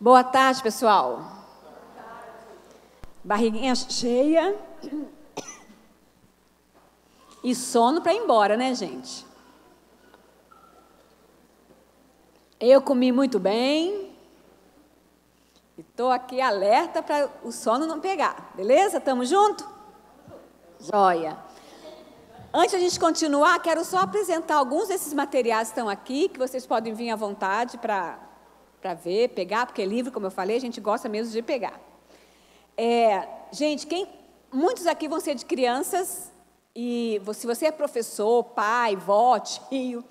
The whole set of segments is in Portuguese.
Boa tarde, pessoal. Barriguinha cheia e sono para ir embora, né, gente? Eu comi muito bem e estou aqui alerta para o sono não pegar, beleza? Estamos juntos? Joia. Antes de a gente continuar, quero só apresentar alguns desses materiais que estão aqui, que vocês podem vir à vontade para ver, pegar, porque livro, como eu falei, a gente gosta mesmo de pegar. Gente, muitos aqui vão ser de crianças, e se você é professor, pai, vó, tio,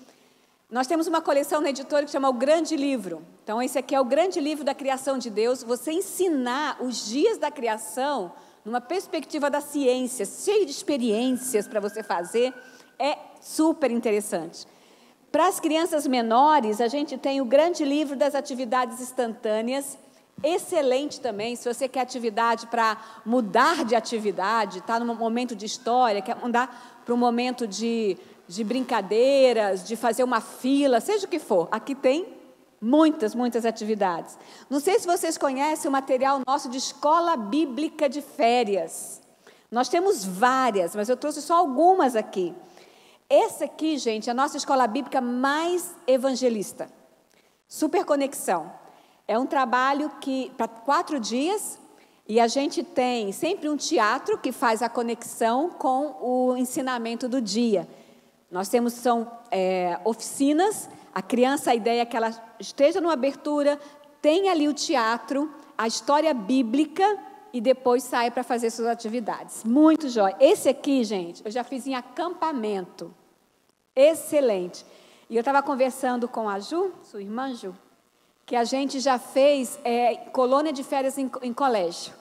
nós temos uma coleção na editora que chama O Grande Livro. Então, esse aqui é o grande livro da criação de Deus, você ensinar os dias da criação numa perspectiva da ciência, cheio de experiências para você fazer, é super interessante. Para as crianças menores, a gente tem o grande livro das atividades instantâneas, excelente também, se você quer atividade para mudar de atividade, está num momento de história, quer mudar para um momento de brincadeiras, de fazer uma fila, seja o que for, aqui tem muitas atividades. Não sei se vocês conhecem o material nosso de escola bíblica de férias. Nós temos várias, mas eu trouxe só algumas aqui. Esse aqui, gente, é a nossa escola bíblica mais evangelista. Super Conexão. É um trabalho para 4 dias, e a gente tem sempre um teatro que faz a conexão com o ensinamento do dia. Nós temos, oficinas, a criança, a ideia é que ela esteja numa abertura, tenha ali o teatro, a história bíblica, e depois sai para fazer suas atividades. Muito jóia. Esse aqui, gente, eu já fiz em acampamento. Excelente. E eu estava conversando com a Ju, sua irmã Ju, que a gente já fez colônia de férias em colégio.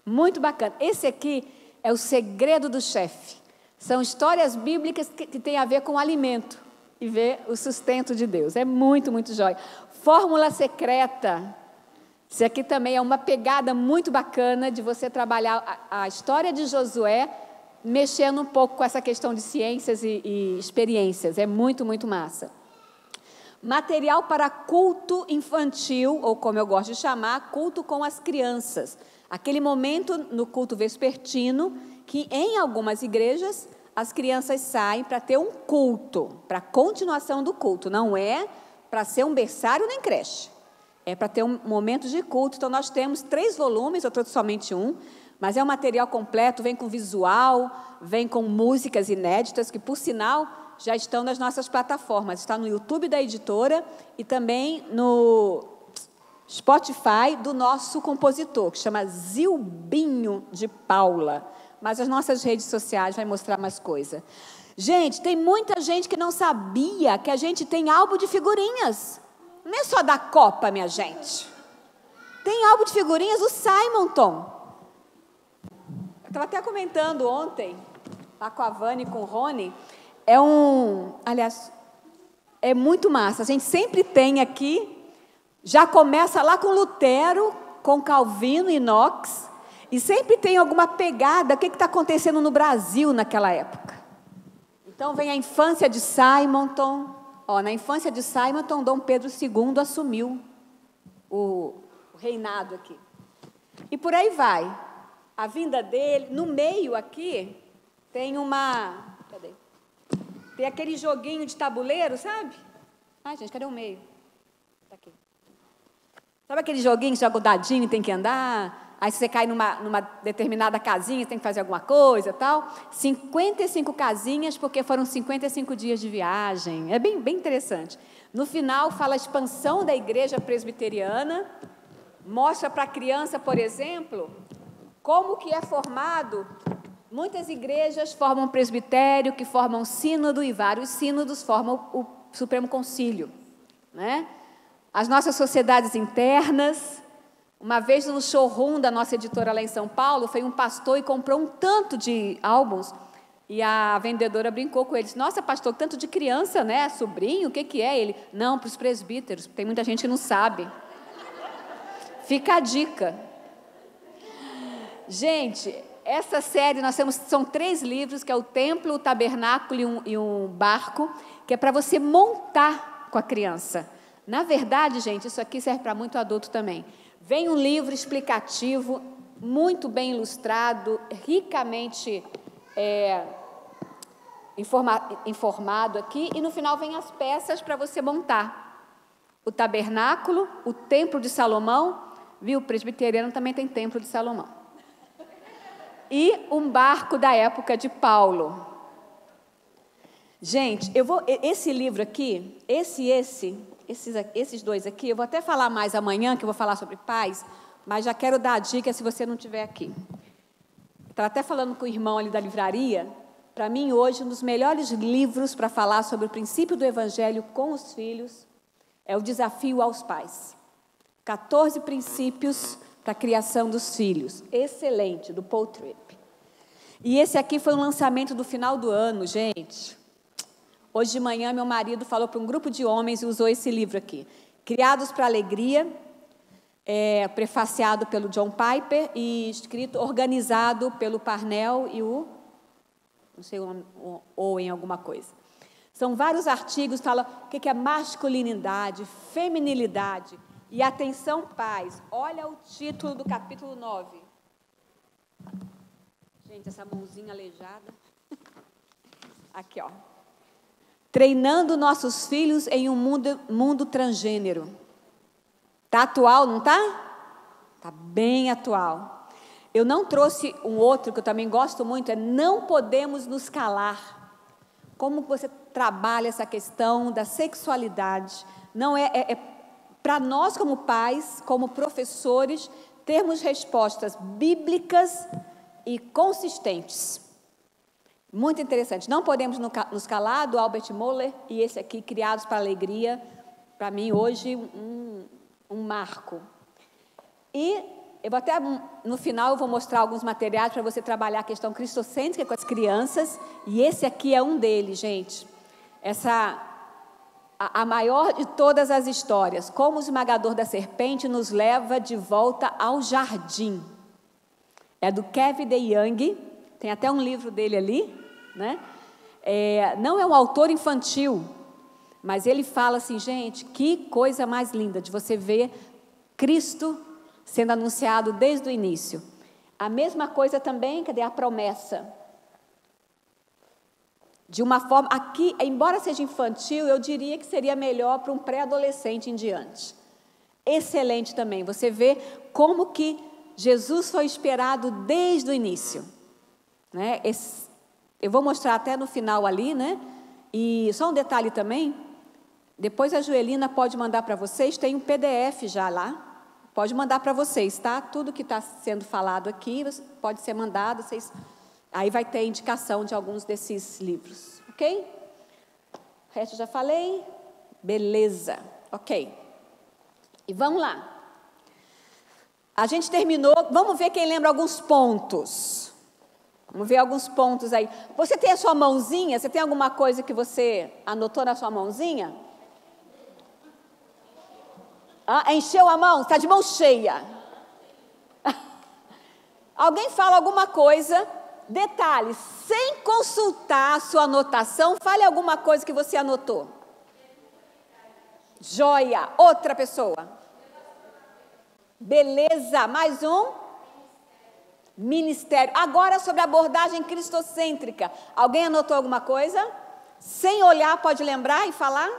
Muito bacana. Esse aqui é o segredo do chefe. São histórias bíblicas que têm a ver com alimento e ver o sustento de Deus. É muito jóia. Fórmula secreta. Isso aqui também é uma pegada muito bacana de você trabalhar a história de Josué, mexendo um pouco com essa questão de ciências e experiências. É muito massa. Material para culto infantil, ou como eu gosto de chamar, culto com as crianças. Aquele momento no culto vespertino, que em algumas igrejas as crianças saem para ter um culto, para a continuação do culto. Não é para ser um berçário nem creche. É para ter um momento de culto. Então, nós temos 3 volumes, eu trouxe somente um, mas é um material completo, vem com visual, vem com músicas inéditas, que, por sinal, já estão nas nossas plataformas. Está no YouTube da editora e também no Spotify do nosso compositor, que chama Zilbinho de Paula. Mas as nossas redes sociais vai mostrar mais coisa. Gente, tem muita gente que não sabia que a gente tem álbum de figurinhas. Não é só da Copa, minha gente. Tem álbum de figurinhas, o Simonton. Eu estava até comentando ontem, lá com a Vânia e com o Rony, aliás, é muito massa. A gente sempre tem aqui, já começa lá com Lutero, com Calvino e Knox, e sempre tem alguma pegada, o que está acontecendo no Brasil naquela época. Então, vem a infância de Simonton. Na infância de Simonton, Dom Pedro II assumiu o reinado aqui. E por aí vai. A vinda dele, no meio aqui, tem tem aquele joguinho de tabuleiro, sabe? Ai, gente, cadê o meio? Está aqui. Sabe aquele joguinho que joga o dadinho e tem que andar? Aí se você cai numa determinada casinha, você tem que fazer alguma coisa e tal. 55 casinhas, porque foram 55 dias de viagem. É bem interessante. No final, fala a expansão da igreja presbiteriana. Mostra para a criança, por exemplo, como que é formado. Muitas igrejas formam presbitério, que formam sínodo, e vários sínodos formam o Supremo Concílio, né? As nossas sociedades internas. Uma vez no showroom da nossa editora lá em São Paulo, foi um pastor e comprou um tanto de álbuns, e a vendedora brincou com eles: nossa, pastor, tanto de criança, né? Sobrinho, o que é? Ele: não, para os presbíteros, tem muita gente que não sabe. Fica a dica. Gente, essa série, são 3 livros, que é o Templo, o Tabernáculo e um Barco, que é para você montar com a criança. Na verdade, gente, isso aqui serve para muito adulto também. Vem um livro explicativo, muito bem ilustrado, ricamente informado aqui, e no final vem as peças para você montar. O tabernáculo, o templo de Salomão, viu? O presbiteriano também tem templo de Salomão. E um barco da época de Paulo. Gente, esse livro aqui, esses dois aqui, eu vou até falar mais amanhã, que eu vou falar sobre paz, mas já quero dar a dica se você não estiver aqui. Estava até falando com o irmão ali da livraria, para mim hoje um dos melhores livros para falar sobre o princípio do evangelho com os filhos é o Desafio aos Pais. 14 princípios para a criação dos filhos. Excelente, do Paul Tripp. E esse aqui foi um lançamento do final do ano, gente. Hoje de manhã, meu marido falou para um grupo de homens e usou esse livro aqui. Criados para a Alegria, prefaciado pelo John Piper e organizado pelo Parnell e o... não sei, ou em alguma coisa. São vários artigos, falam o que é masculinidade, feminilidade e atenção, pais. Olha o título do capítulo 9. Gente, essa mãozinha aleijada. Aqui, ó. Treinando nossos filhos em um mundo transgênero. Está atual, não está? Está bem atual. Eu não trouxe um outro que eu também gosto muito, Não Podemos Nos Calar. Como você trabalha essa questão da sexualidade. Não para nós como pais, como professores, termos respostas bíblicas e consistentes. Muito interessante. Não Podemos Nos Calar, do Albert Mohler, e esse aqui, Criados para a Alegria, para mim hoje um marco. E eu vou até, no final, eu vou mostrar alguns materiais para você trabalhar a questão cristocêntrica com as crianças, e esse aqui é um deles, gente. A maior de todas as histórias, como o esmagador da serpente nos leva de volta ao jardim. É do Kevin DeYoung, tem até um livro dele ali, né? Não é um autor infantil, mas ele fala assim, gente, que coisa mais linda de você ver Cristo sendo anunciado desde o início. A mesma coisa também, cadê a promessa? De uma forma, aqui, embora seja infantil, eu diria que seria melhor para um pré-adolescente em diante. Excelente também, você vê como que Jesus foi esperado desde o início. Né? Eu vou mostrar até no final ali, né? E só um detalhe também, depois a Joelina pode mandar para vocês, tem um PDF já lá, pode mandar para vocês, tá? Tudo que está sendo falado aqui pode ser mandado, aí vai ter indicação de alguns desses livros, ok? O resto já falei, beleza, ok. E vamos lá. A gente terminou, vamos ver quem lembra alguns pontos. Vamos ver alguns pontos aí. Você tem a sua mãozinha? Você tem alguma coisa que você anotou na sua mãozinha? Encheu a mão? Está de mão cheia. Alguém fala alguma coisa? Detalhe, sem consultar a sua anotação, fale alguma coisa que você anotou. Joia. Outra pessoa. Beleza. Mais um? Ministério. Agora sobre a abordagem cristocêntrica. Alguém anotou alguma coisa? Sem olhar, pode lembrar e falar?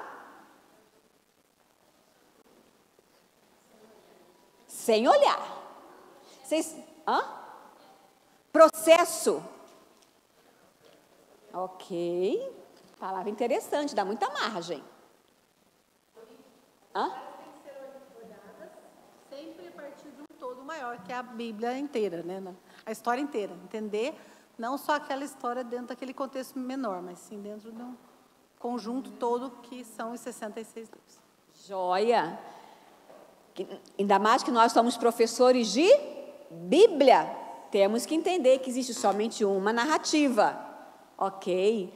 Sem olhar. Processo. Ok. Palavra interessante, dá muita margem. Sempre a partir de um todo maior, que é a Bíblia inteira, né? A história inteira, entender não só aquela história dentro daquele contexto menor, mas sim dentro de um conjunto todo que são os 66 livros. Joia! Ainda mais que nós somos professores de Bíblia, temos que entender que existe somente uma narrativa, ok?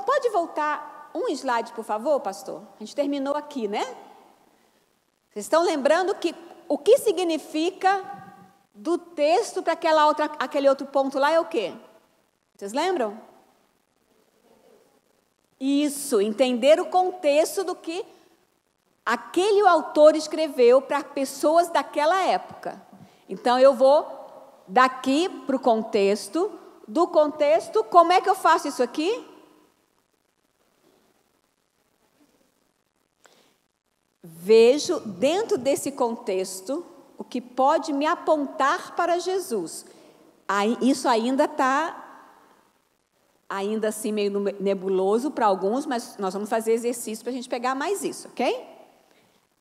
Pode voltar um slide, por favor, pastor? A gente terminou aqui, né? Vocês estão lembrando o que significa do texto para aquele outro ponto lá é o quê? Vocês lembram? Isso, entender o contexto do que aquele autor escreveu para pessoas daquela época. Então, eu vou daqui para o contexto, do contexto, como é que eu faço isso aqui? Vejo dentro desse contexto o que pode me apontar para Jesus. Isso ainda está, ainda assim, meio nebuloso para alguns, mas nós vamos fazer exercício para a gente pegar mais isso, ok?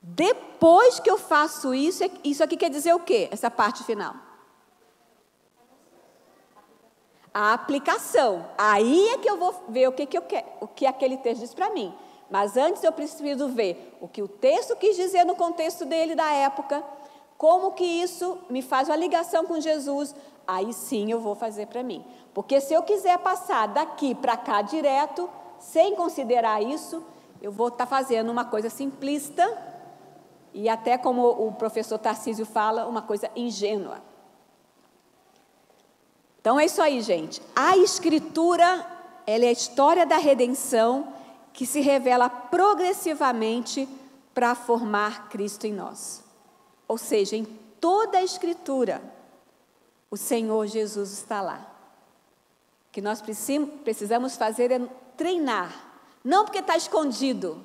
Depois que eu faço isso, isso aqui quer dizer o quê? Essa parte final. A aplicação. Aí é que eu vou ver o que eu quero, o que aquele texto diz para mim. Mas antes eu preciso ver o que o texto quis dizer no contexto dele da época, como que isso me faz uma ligação com Jesus, aí sim eu vou fazer para mim. Porque se eu quiser passar daqui para cá direto, sem considerar isso, eu vou estar fazendo uma coisa simplista e até, como o professor Tarcísio fala, uma coisa ingênua. Então é isso aí, gente. A Escritura, ela é a história da redenção que se revela progressivamente para formar Cristo em nós. Ou seja, em toda a Escritura, o Senhor Jesus está lá. O que nós precisamos fazer é treinar, não porque está escondido,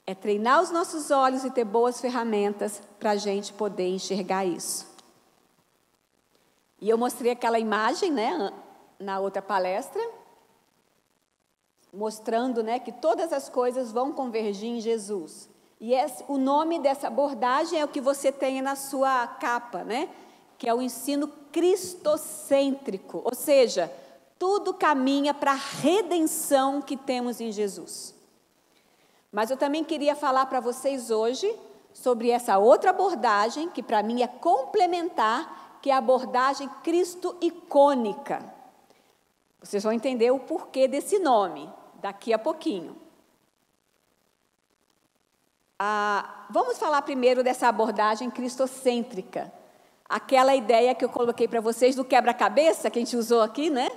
é treinar os nossos olhos e ter boas ferramentas para a gente poder enxergar isso. E eu mostrei aquela imagem, né, na outra palestra, mostrando, né, que todas as coisas vão convergir em Jesus. E o nome dessa abordagem é o que você tem na sua capa, né, que é o ensino cristocêntrico, ou seja, tudo caminha para a redenção que temos em Jesus. Mas eu também queria falar para vocês hoje sobre essa outra abordagem, que para mim é complementar, que é a abordagem cristo-icônica. Vocês vão entender o porquê desse nome daqui a pouquinho. Vamos falar primeiro dessa abordagem cristocêntrica. Aquela ideia que eu coloquei para vocês do quebra-cabeça, que a gente usou aqui, né?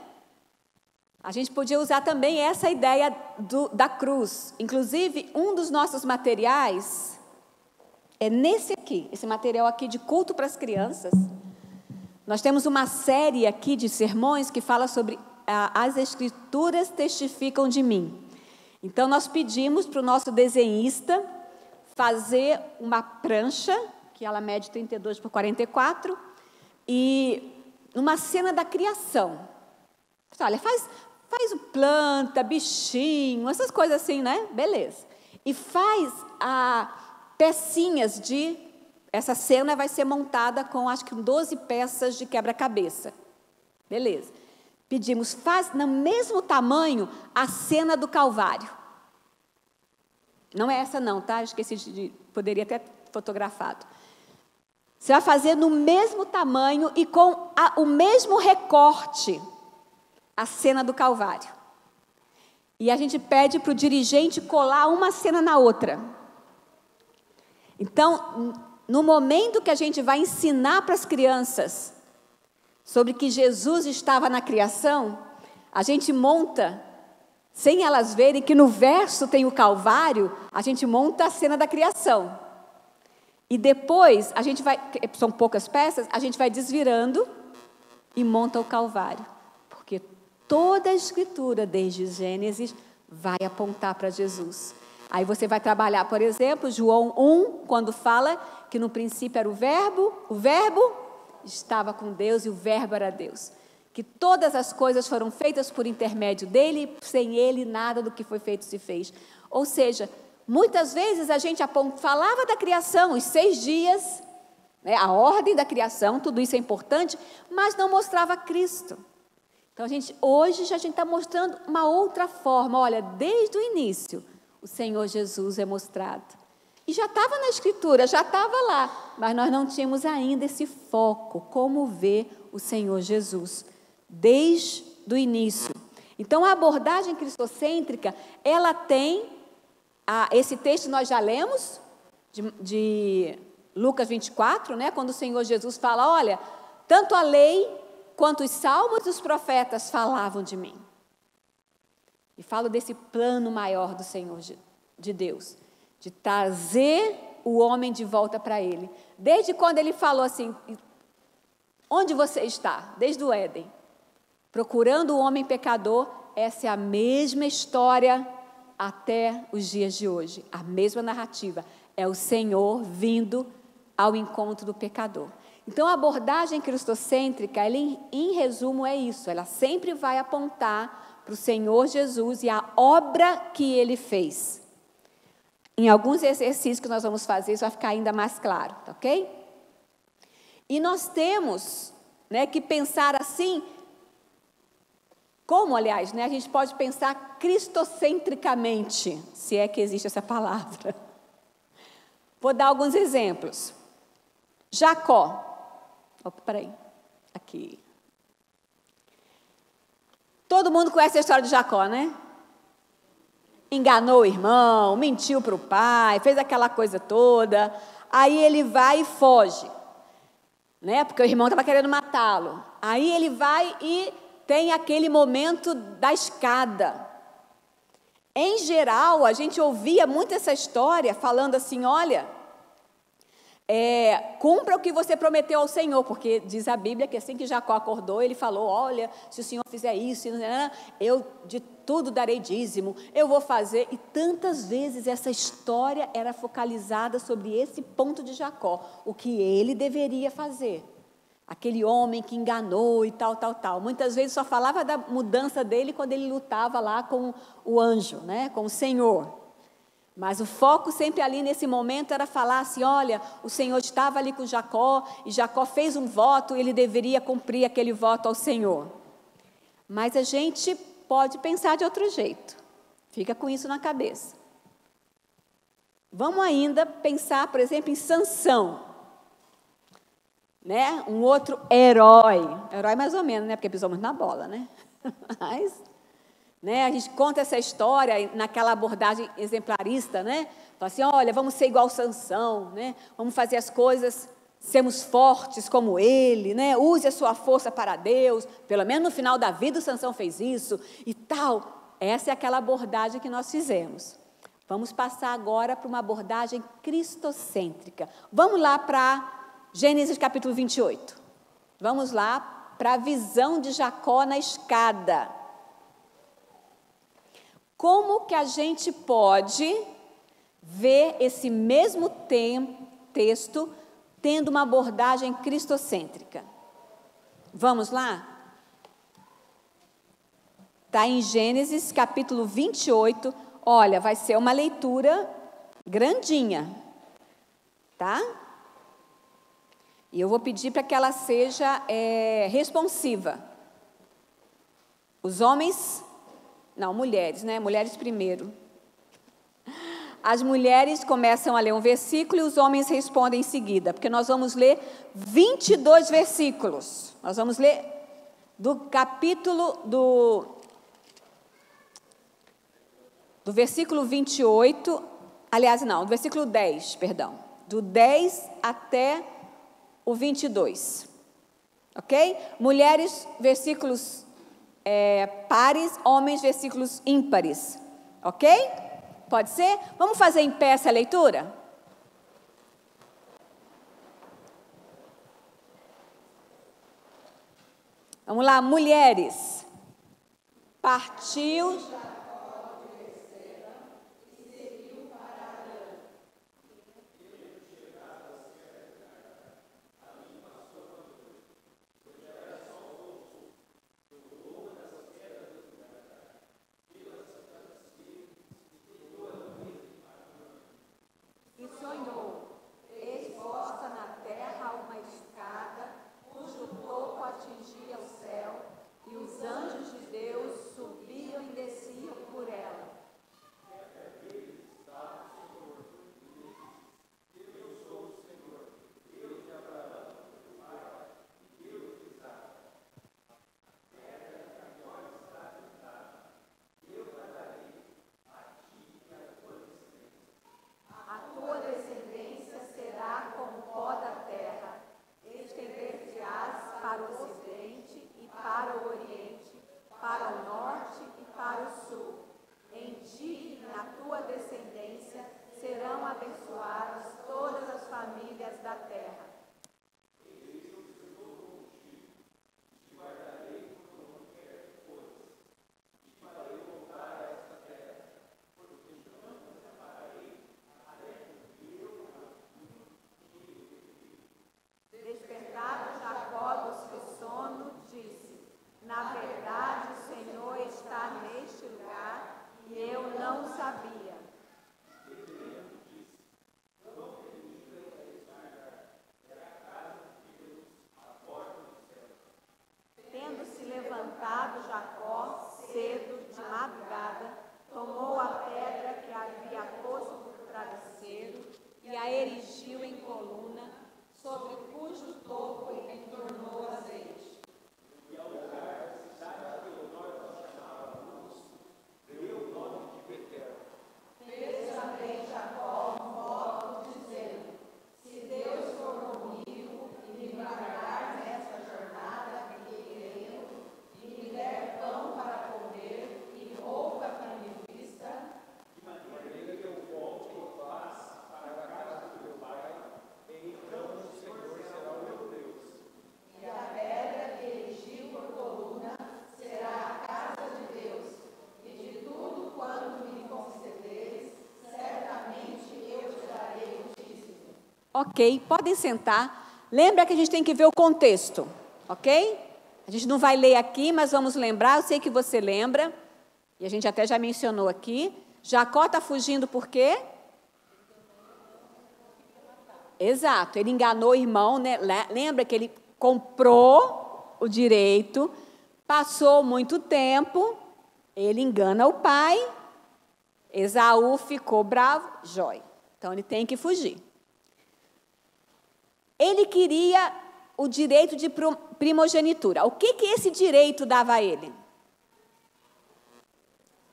A gente podia usar também essa ideia da cruz. Inclusive, um dos nossos materiais é nesse aqui, esse material aqui de culto para as crianças. Nós temos uma série aqui de sermões que fala sobre as Escrituras testificam de mim. Então, nós pedimos para o nosso desenhista fazer uma prancha, que ela mede 32 por 44, e uma cena da criação. Olha, faz planta, bichinho, essas coisas assim, né? Beleza. E faz pecinhas de... Essa cena vai ser montada com, acho que, 12 peças de quebra-cabeça. Beleza. Pedimos, faz no mesmo tamanho a cena do Calvário. Não é essa não, tá? Esqueci poderia ter fotografado. Você vai fazer no mesmo tamanho e com o mesmo recorte a cena do Calvário. E a gente pede para o dirigente colar uma cena na outra. Então, no momento que a gente vai ensinar para as crianças sobre que Jesus estava na criação, a gente monta, sem elas verem que no verso tem o Calvário, a gente monta a cena da criação. E depois, a gente vai, são poucas peças, a gente vai desvirando e monta o Calvário. Porque toda a Escritura, desde Gênesis, vai apontar para Jesus. Aí você vai trabalhar, por exemplo, João 1, quando fala que no princípio era o verbo estava com Deus e o verbo era Deus. Que todas as coisas foram feitas por intermédio dele, e sem ele nada do que foi feito se fez. Ou seja, muitas vezes a gente falava da criação, os 6 dias, né, a ordem da criação, tudo isso é importante, mas não mostrava Cristo. Então, hoje a gente está mostrando uma outra forma. Olha, desde o início, o Senhor Jesus é mostrado. E já estava na Escritura, já estava lá, mas nós não tínhamos ainda esse foco, como ver o Senhor Jesus, desde o início. Então, a abordagem cristocêntrica, ela tem, esse texto nós já lemos, de Lucas 24, né, quando o Senhor Jesus fala, olha, tanto a lei quanto os salmos e os profetas falavam de mim. E falo desse plano maior do Senhor de Deus. de trazer o homem de volta para ele. Desde quando ele falou assim, onde você está? Desde o Éden. Procurando o homem pecador, essa é a mesma história até os dias de hoje. A mesma narrativa. É o Senhor vindo ao encontro do pecador. Então, a abordagem cristocêntrica, ela, em resumo, é isso. Ela sempre vai apontar para o Senhor Jesus e a obra que Ele fez. Em alguns exercícios que nós vamos fazer, isso vai ficar ainda mais claro, tá ok? E nós temos, né, que pensar assim, como, aliás, né, a gente pode pensar cristocentricamente, se é que existe essa palavra. Vou dar alguns exemplos. Jacó. Opa, peraí. Aqui. Todo mundo conhece a história de Jacó, né? Enganou o irmão, mentiu para o pai, fez aquela coisa toda. Aí ele vai e foge, né? Porque o irmão estava querendo matá-lo. Aí ele vai e tem aquele momento da escada. Em geral, a gente ouvia muito essa história falando assim, olha, cumpra o que você prometeu ao Senhor, porque diz a Bíblia que assim que Jacó acordou, ele falou, olha, se o Senhor fizer isso, eu de tudo darei dízimo, eu vou fazer. E tantas vezes essa história era focalizada sobre esse ponto de Jacó, o que ele deveria fazer. Aquele homem que enganou e tal. Muitas vezes só falava da mudança dele quando ele lutava lá com o anjo, né, com o Senhor. Mas o foco sempre ali nesse momento era falar assim, olha, o Senhor estava ali com Jacó, e Jacó fez um voto, ele deveria cumprir aquele voto ao Senhor. Mas a gente pode pensar de outro jeito. Fica com isso na cabeça. Vamos ainda pensar, por exemplo, em Sansão. Né? Um outro herói. Herói mais ou menos, né? Porque pisou muito na bola, né? Mas... né, a gente conta essa história naquela abordagem exemplarista, né? Fala assim, olha, vamos ser igual Sansão, né? Vamos fazer as coisas, sermos fortes como ele, né? Use a sua força para Deus, pelo menos no final da vida o Sansão fez isso e tal. Essa é aquela abordagem que nós fizemos. Vamos passar agora para uma abordagem cristocêntrica. Vamos lá para Gênesis capítulo 28. Vamos lá para a visão de Jacó na escada. Como que a gente pode ver esse mesmo texto tendo uma abordagem cristocêntrica? Vamos lá? Está em Gênesis capítulo 28. Olha, vai ser uma leitura grandinha, tá? E eu vou pedir para que ela seja responsiva. Os homens... não, mulheres, né? Mulheres primeiro. As mulheres começam a ler um versículo e os homens respondem em seguida, porque nós vamos ler 22 versículos. Nós vamos ler do capítulo do versículo 28, aliás, não, do versículo 10, perdão, do 10 até o 22. Ok? Mulheres, versículos pares, homens, versículos ímpares. Ok? Pode ser? Vamos fazer em pé essa leitura? Vamos lá, mulheres. Partiu... atingia o céu, e os anjos de Deus subiam e desciam a erigiu em coluna, sobre cujo topo ele tornou azeite. Fez também Jacó um voto, dizendo: se Deus for comigo e me guardar nesta jornada que irei, e me der pão para comer e roupa para me vista, de maneira que eu volte em paz para a casa do meu pai, então o Senhor será o meu Deus. E a pedra que erigiu por coluna será a casa de Deus, e de tudo quanto me concederes, certamente eu te darei o dízimo. Ok, podem sentar. Lembra que a gente tem que ver o contexto, ok? A gente não vai ler aqui, mas vamos lembrar. Eu sei que você lembra, e a gente até já mencionou aqui. Jacó está fugindo por quê? Exato, ele enganou o irmão, né? Lembra que ele comprou o direito, passou muito tempo, ele engana o pai, Esaú ficou bravo, jóia. Então ele tem que fugir. Ele queria o direito de primogenitura. O que esse direito dava a ele?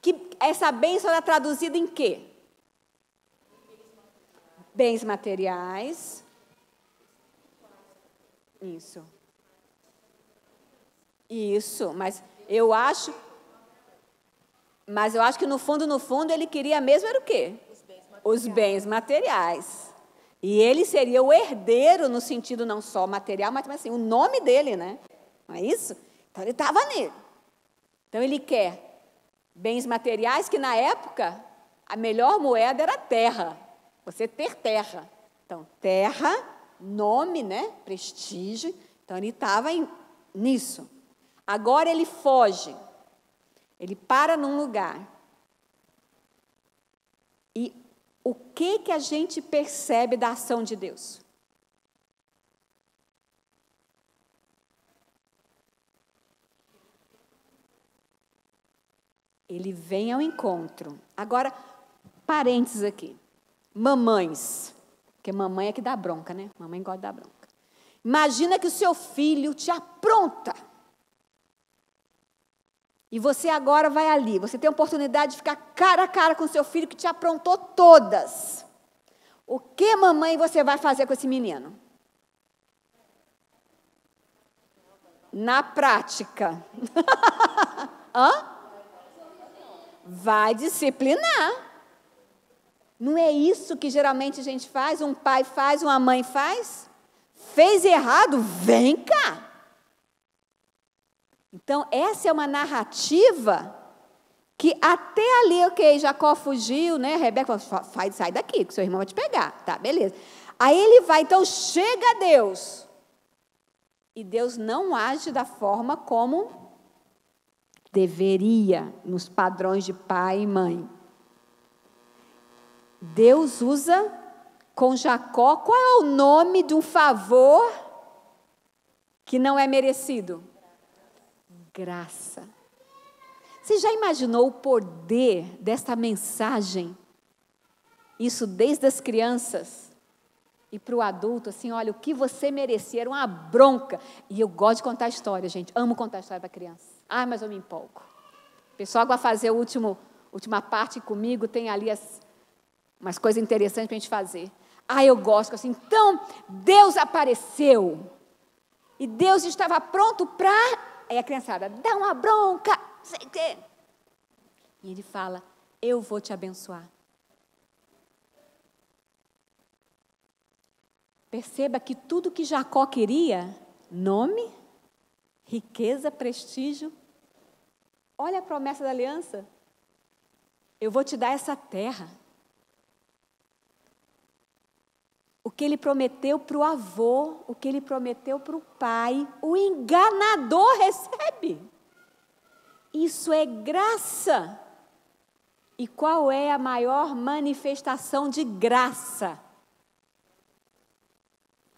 Que essa bênção era traduzida em quê? Bens materiais. Isso. Isso, mas eu acho que no fundo ele queria mesmo era o quê? Os bens materiais. E ele seria o herdeiro no sentido não só material, mas também assim, o nome dele, né? Não é isso? Então ele estava nele. Então ele quer bens materiais, que na época a melhor moeda era terra. Você ter terra. Então, terra, nome, né? Prestígio. Então ele estava nisso. Agora ele foge. Ele para num lugar. E o que a gente percebe da ação de Deus? Ele vem ao encontro. Agora, parênteses aqui. Mamães. Porque mamãe é que dá bronca, né? Mamãe gosta de dar bronca. Imagina que o seu filho te apronta. E você agora vai ali. Você tem a oportunidade de ficar cara a cara com o seu filho que te aprontou todas. O que, mamãe, você vai fazer com esse menino? Na prática. Hã? Vai disciplinar. Não é isso que geralmente a gente faz? Um pai faz, uma mãe faz? Fez errado? Vem cá. Então, essa é uma narrativa que até ali, ok, Jacó fugiu, né? Rebeca falou, sai daqui, que seu irmão vai te pegar. Tá, beleza. Aí ele vai, então chega a Deus. E Deus não age da forma como deveria, nos padrões de pai e mãe. Deus usa com Jacó, qual é o nome de um favor que não é merecido? Graça. Você já imaginou o poder desta mensagem? Isso desde as crianças e para o adulto, assim, olha, o que você merecia era uma bronca. E eu gosto de contar história, gente, amo contar história para criança. Ah, mas eu me empolgo. O pessoal que vai fazer a última parte comigo, tem ali umas coisas interessantes para a gente fazer. Ah, eu gosto, assim, então, Deus apareceu. E Deus estava pronto para... Aí a criançada, dá uma bronca, sei o quê. E ele fala, eu vou te abençoar. Perceba que tudo que Jacó queria, nome, riqueza, prestígio. Olha a promessa da aliança. Eu vou te dar essa terra. O que ele prometeu para o avô, o que ele prometeu para o pai, o enganador recebe. Isso é graça. E qual é a maior manifestação de graça?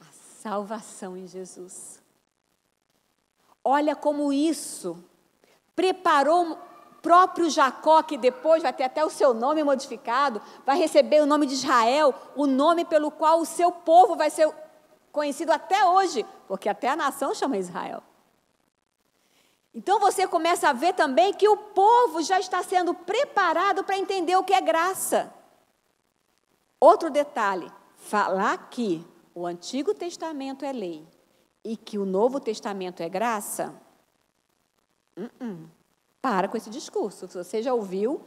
A salvação em Jesus. Olha como isso preparou próprio Jacó, que depois vai ter até o seu nome modificado, vai receber o nome de Israel, o nome pelo qual o seu povo vai ser conhecido até hoje, porque até a nação chama Israel. Então você começa a ver também que o povo já está sendo preparado para entender o que é graça. Outro detalhe, falar que o Antigo Testamento é lei e que o Novo Testamento é graça, para com esse discurso. Se você já ouviu,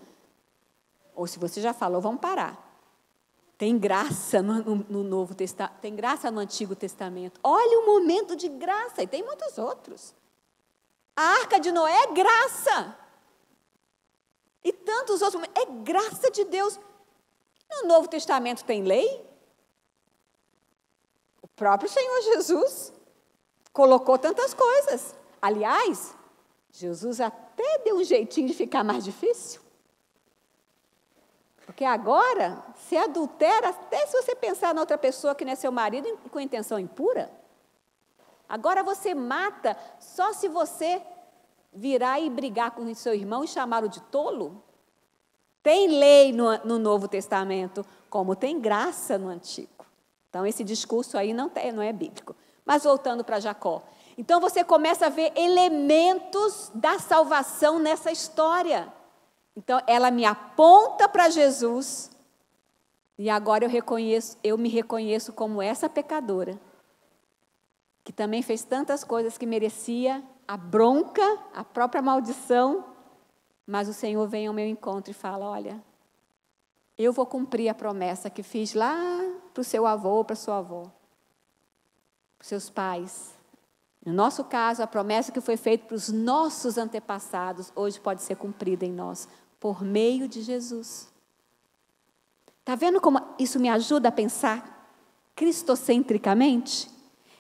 ou se você já falou, vamos parar. Tem graça no Novo Testamento, tem graça no Antigo Testamento. Olha o momento de graça, e tem muitos outros. A Arca de Noé é graça. E tantos outros momentos, é graça de Deus. No Novo Testamento tem lei? O próprio Senhor Jesus colocou tantas coisas. Aliás, Jesus até deu um jeitinho de ficar mais difícil. Porque agora, se adultera, até se você pensar na outra pessoa que não é seu marido com intenção impura. Agora você mata só se você virar e brigar com o seu irmão e chamá-lo de tolo. Tem lei no Novo Testamento, como tem graça no Antigo. Então, esse discurso aí não é bíblico. Mas voltando para Jacó. Então, você começa a ver elementos da salvação nessa história. Então, ela me aponta para Jesus. E agora eu me reconheço como essa pecadora, que também fez tantas coisas que merecia a bronca, a própria maldição, mas o Senhor vem ao meu encontro e fala, olha, eu vou cumprir a promessa que fiz lá para o seu avô, para a sua avó, para os seus pais. No nosso caso, a promessa que foi feita para os nossos antepassados, hoje pode ser cumprida em nós, por meio de Jesus. Está vendo como isso me ajuda a pensar cristocentricamente?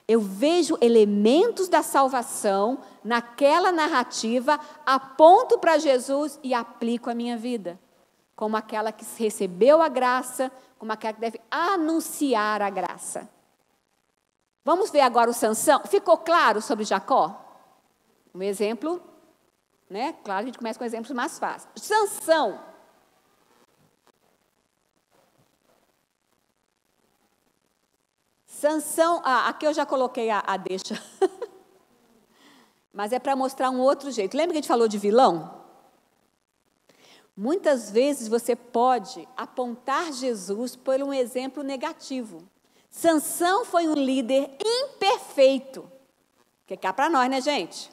Eu vejo elementos da salvação naquela narrativa, aponto para Jesus e aplico a minha vida. Como aquela que recebeu a graça, como aquela que deve anunciar a graça. Vamos ver agora o Sansão. Ficou claro sobre Jacó? Um exemplo, né? Claro, a gente começa com exemplos mais fáceis. Sansão. Sansão, aqui eu já coloquei a deixa. Mas é para mostrar um outro jeito. Lembra que a gente falou de vilão? Muitas vezes você pode apontar Jesus por um exemplo negativo. Sansão foi um líder imperfeito. Que cá para nós, né, gente?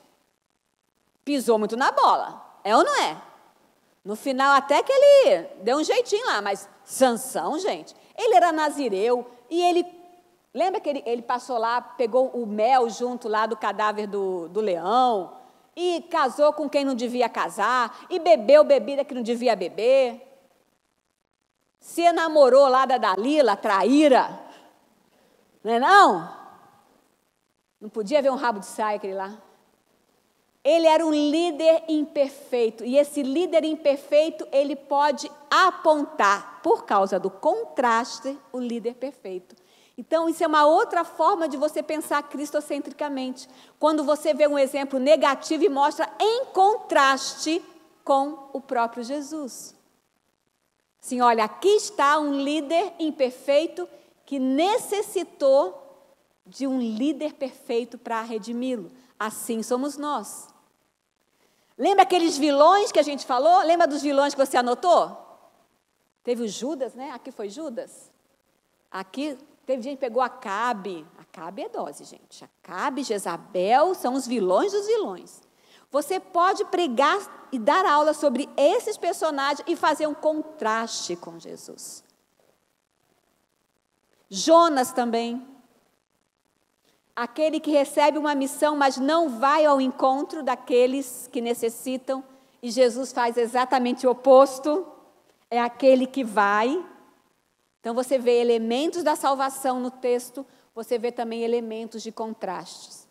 Pisou muito na bola. É ou não é? No final até que ele deu um jeitinho lá, mas Sansão, gente, ele era nazireu e ele... Lembra que ele passou lá, pegou o mel junto lá do cadáver do leão, e casou com quem não devia casar, e bebeu bebida que não devia beber. Se enamorou lá da Dalila, traíra. Não é não? Não podia ver um rabo de saia aquele lá. Ele era um líder imperfeito, e esse líder imperfeito, ele pode apontar, por causa do contraste, o líder perfeito. Então, isso é uma outra forma de você pensar cristocentricamente. Quando você vê um exemplo negativo e mostra em contraste com o próprio Jesus. Assim, olha, aqui está um líder imperfeito que necessitou de um líder perfeito para redimi-lo. Assim somos nós. Lembra aqueles vilões que a gente falou? Lembra dos vilões que você anotou? Teve o Judas, né? Aqui foi Judas. Aqui... Teve gente que pegou Acabe. Acabe é dose, gente. Acabe, Jezabel são os vilões dos vilões. Você pode pregar e dar aula sobre esses personagens e fazer um contraste com Jesus. Jonas também. Aquele que recebe uma missão, mas não vai ao encontro daqueles que necessitam. E Jesus faz exatamente o oposto. É aquele que vai. Então, você vê elementos da salvação no texto, você vê também elementos de contrastes.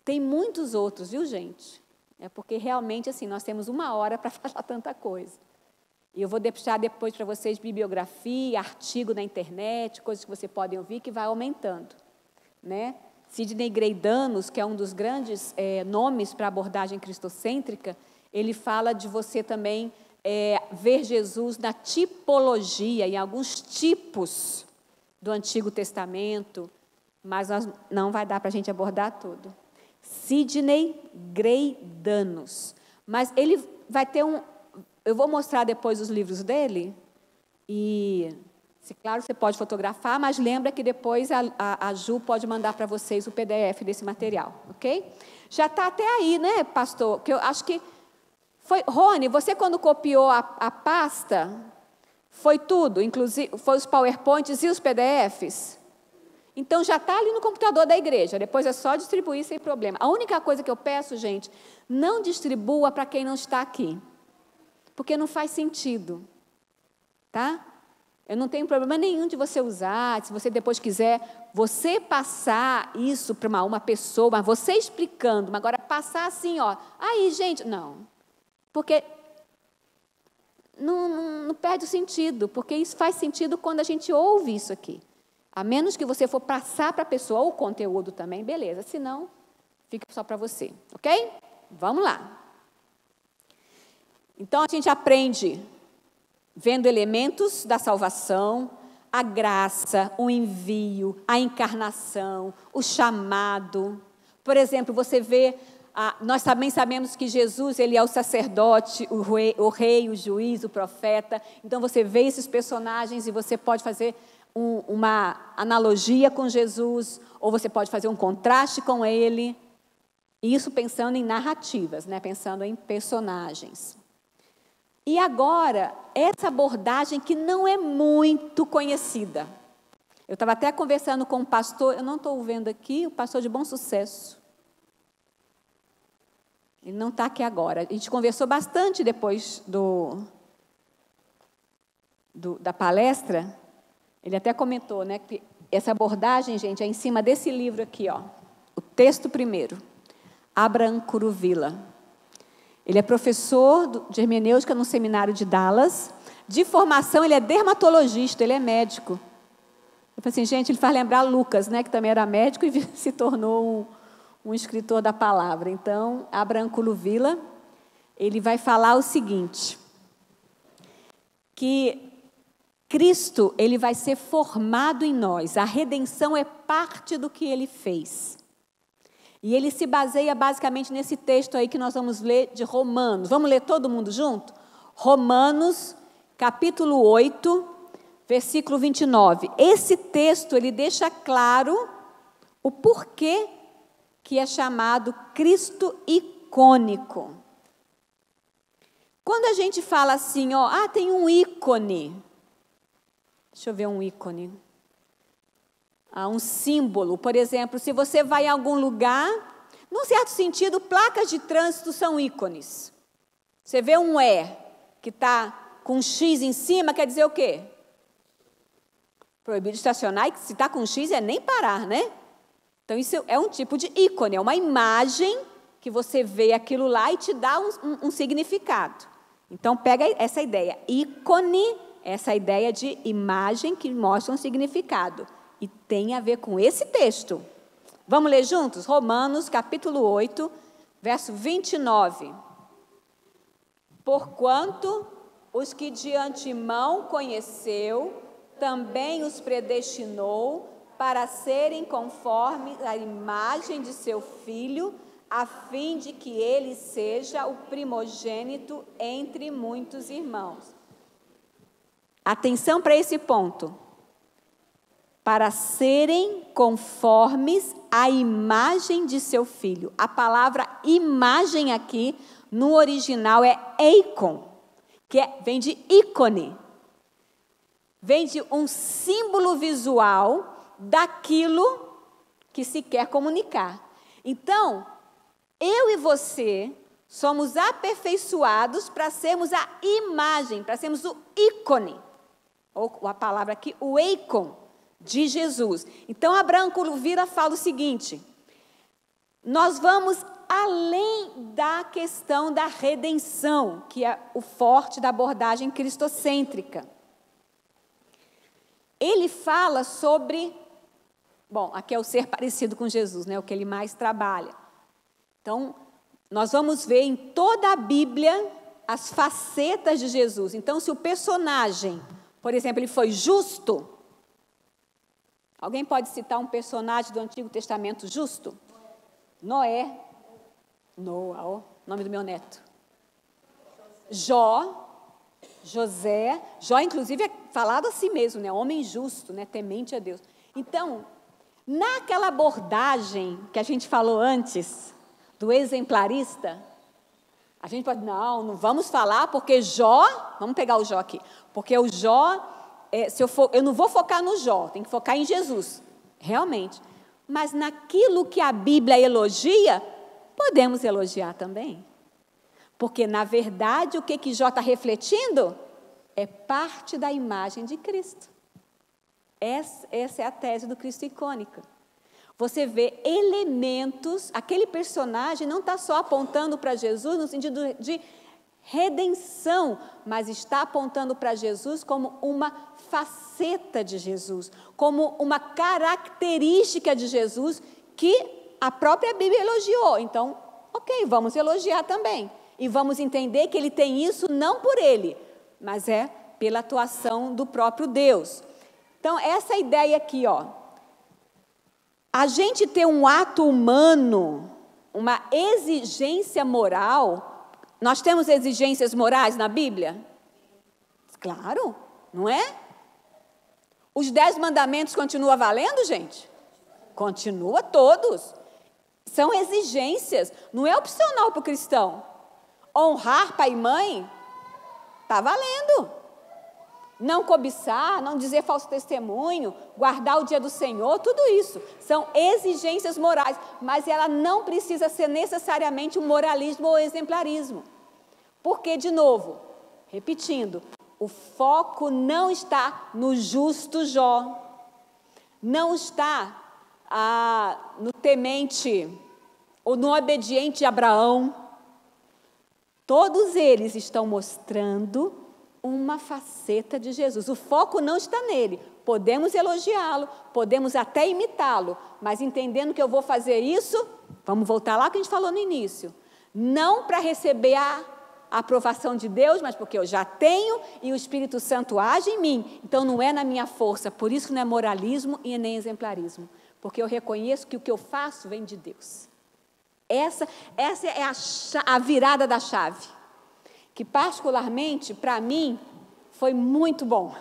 Tem muitos outros, viu, gente? É porque realmente, assim, nós temos 1 hora para falar tanta coisa. E eu vou deixar depois para vocês bibliografia, artigo na internet, coisas que você podem ouvir, que vai aumentando, né? Sidney Greidanos, que é um dos grandes nomes para a abordagem cristocêntrica, Ele fala de você também ver Jesus na tipologia, em alguns tipos do Antigo Testamento, mas não vai dar para a gente abordar tudo. Sidney Gray Danos. Mas ele vai ter eu vou mostrar depois os livros dele, e, claro, você pode fotografar, mas lembra que depois a Ju pode mandar para vocês o PDF desse material, ok? Já está até aí, né, pastor? Que eu acho que foi... Rony, você quando copiou a pasta, foi tudo, inclusive, foi os PowerPoints e os PDFs? Então, já está ali no computador da igreja, depois é só distribuir sem problema. A única coisa que eu peço, gente, não distribua para quem não está aqui, porque não faz sentido, tá? Eu não tenho problema nenhum de você usar, se você depois quiser, você passar isso para uma pessoa, mas você explicando, mas agora passar assim, ó, aí, gente, não, porque não perde o sentido, porque isso faz sentido quando a gente ouve isso aqui. A menos que você for passar para a pessoa o conteúdo também, beleza. Se não, fica só para você, ok? Vamos lá. Então, a gente aprende vendo elementos da salvação, a graça, o envio, a encarnação, o chamado. Por exemplo, você vê, nós também sabemos que Jesus, ele é o sacerdote, o rei, o juiz, o profeta. Então, você vê esses personagens e você pode fazer uma analogia com Jesus, ou você pode fazer um contraste com ele, isso pensando em narrativas, né? Pensando em personagens. E agora, essa abordagem que não é muito conhecida. Eu estava até conversando com um pastor, eu não estou vendo aqui, o pastor de Bom Sucesso. Ele não está aqui agora. A gente conversou bastante depois da palestra. Ele até comentou, né, que essa abordagem, gente, é em cima desse livro aqui, ó, o texto primeiro, Abraham Kuruvilla. Ele é professor de hermenêutica no seminário de Dallas. De formação, ele é dermatologista, ele é médico. Eu falei assim, gente, ele faz lembrar Lucas, né, que também era médico e se tornou um escritor da palavra. Então, Abraham Kuruvilla, ele vai falar o seguinte, que Cristo, ele vai ser formado em nós. A redenção é parte do que ele fez. E ele se baseia basicamente nesse texto aí que nós vamos ler de Romanos. Vamos ler todo mundo junto? Romanos, capítulo 8, versículo 29. Esse texto, ele deixa claro o porquê que é chamado Cristo icônico. Quando a gente fala assim, ó, tem um ícone. Deixa eu ver um ícone. Um símbolo. Por exemplo, se você vai a algum lugar, num certo sentido, placas de trânsito são ícones. Você vê um que está com um X em cima, quer dizer o quê? Proibido estacionar, e se está com um X é nem parar, né? Então, isso é um tipo de ícone, é uma imagem que você vê aquilo lá e te dá um significado. Então, pega essa ideia. Ícone, essa ideia de imagem que mostra um significado. E tem a ver com esse texto. Vamos ler juntos? Romanos, capítulo 8, verso 29. Porquanto os que de antemão conheceu, também os predestinou para serem conforme a imagem de seu Filho, a fim de que ele seja o primogênito entre muitos irmãos. Atenção para esse ponto. Para serem conformes à imagem de seu Filho. A palavra imagem aqui, no original, é eikon, que vem de ícone. Vem de um símbolo visual daquilo que se quer comunicar. Então, eu e você somos aperfeiçoados para sermos a imagem, para sermos o ícone. Ou a palavra aqui, o eikon, de Jesus. Então, Abraham Kuruvilla fala o seguinte, nós vamos além da questão da redenção, que é o forte da abordagem cristocêntrica. Ele fala sobre, aqui é o ser parecido com Jesus, né, o que ele mais trabalha. Então, nós vamos ver em toda a Bíblia as facetas de Jesus. Então, se o personagem, por exemplo, ele foi justo, alguém pode citar um personagem do Antigo Testamento justo? Noé. Noa, ó, nome do meu neto. Jó, José. Jó, inclusive, é falado assim mesmo, né? Homem justo, né? Temente a Deus. Então, naquela abordagem que a gente falou antes, do exemplarista, a gente pode, não vamos falar, porque Jó, vamos pegar o Jó aqui, porque o Jó, eu não vou focar no Jó, tem que focar em Jesus, realmente. Mas naquilo que a Bíblia elogia, podemos elogiar também. Porque, na verdade, o que Jó está refletindo é parte da imagem de Cristo. Essa é a tese do Cristo icônica. Você vê elementos, aquele personagem não está só apontando para Jesus no sentido de redenção, mas está apontando para Jesus como uma faceta de Jesus, como uma característica de Jesus que a própria Bíblia elogiou. Então, ok, vamos elogiar também. E vamos entender que ele tem isso não por ele, mas é pela atuação do próprio Deus. Então, essa ideia aqui, ó. A gente ter um ato humano, uma exigência moral. Nós temos exigências morais na Bíblia? Claro, não é? Os 10 mandamentos continuam valendo, gente? Continua todos. São exigências, não é opcional para o cristão. Honrar pai e mãe, está valendo. Não cobiçar, não dizer falso testemunho, guardar o dia do Senhor, tudo isso são exigências morais, mas ela não precisa ser necessariamente um moralismo ou exemplarismo. Porque, de novo, repetindo, o foco não está no justo Jó, não está no temente ou no obediente Abraão. Todos eles estão mostrando uma faceta de Jesus. O foco não está nele. Podemos elogiá-lo, podemos até imitá-lo, mas entendendo que eu vou fazer isso, vamos voltar lá que a gente falou no início, não para receber a aprovação de Deus, mas porque eu já tenho e o Espírito Santo age em mim. Então não é na minha força, por isso não é moralismo e nem exemplarismo, porque eu reconheço que o que eu faço vem de Deus. Essa é a virada da chave, que particularmente, para mim, foi muito bom.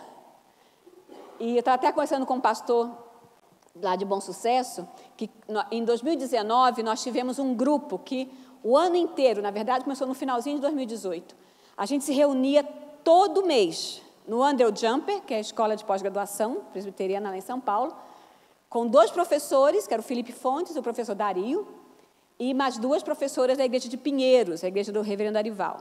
E eu estava até conversando com um pastor lá de Bom Sucesso, que em 2019 nós tivemos um grupo que o ano inteiro, na verdade começou no finalzinho de 2018, a gente se reunia todo mês no Andrew Jumper, que é a escola de pós-graduação presbiteriana lá em São Paulo, com 2 professores, que era o Felipe Fontes e o professor Dario, e mais 2 professoras da igreja de Pinheiros, a igreja do reverendo Arival.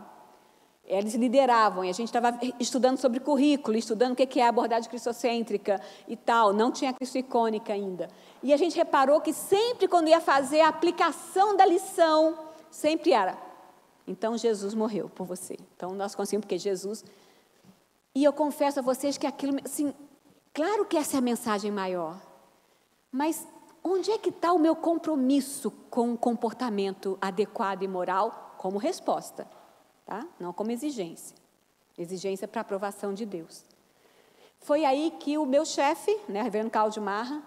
Eles lideravam, e a gente estava estudando sobre currículo, estudando o que é a abordagem cristocêntrica e tal, não tinha Cristo icônica ainda. E a gente reparou que sempre quando ia fazer a aplicação da lição, sempre era, então Jesus morreu por você. Então nós conseguimos, porque Jesus... E eu confesso a vocês que aquilo, assim, claro que essa é a mensagem maior, mas onde é que está o meu compromisso com um comportamento adequado e moral como resposta? Tá? Não como exigência. Exigência para aprovação de Deus. Foi aí que o meu chefe, né, reverendo Cláudio Marra,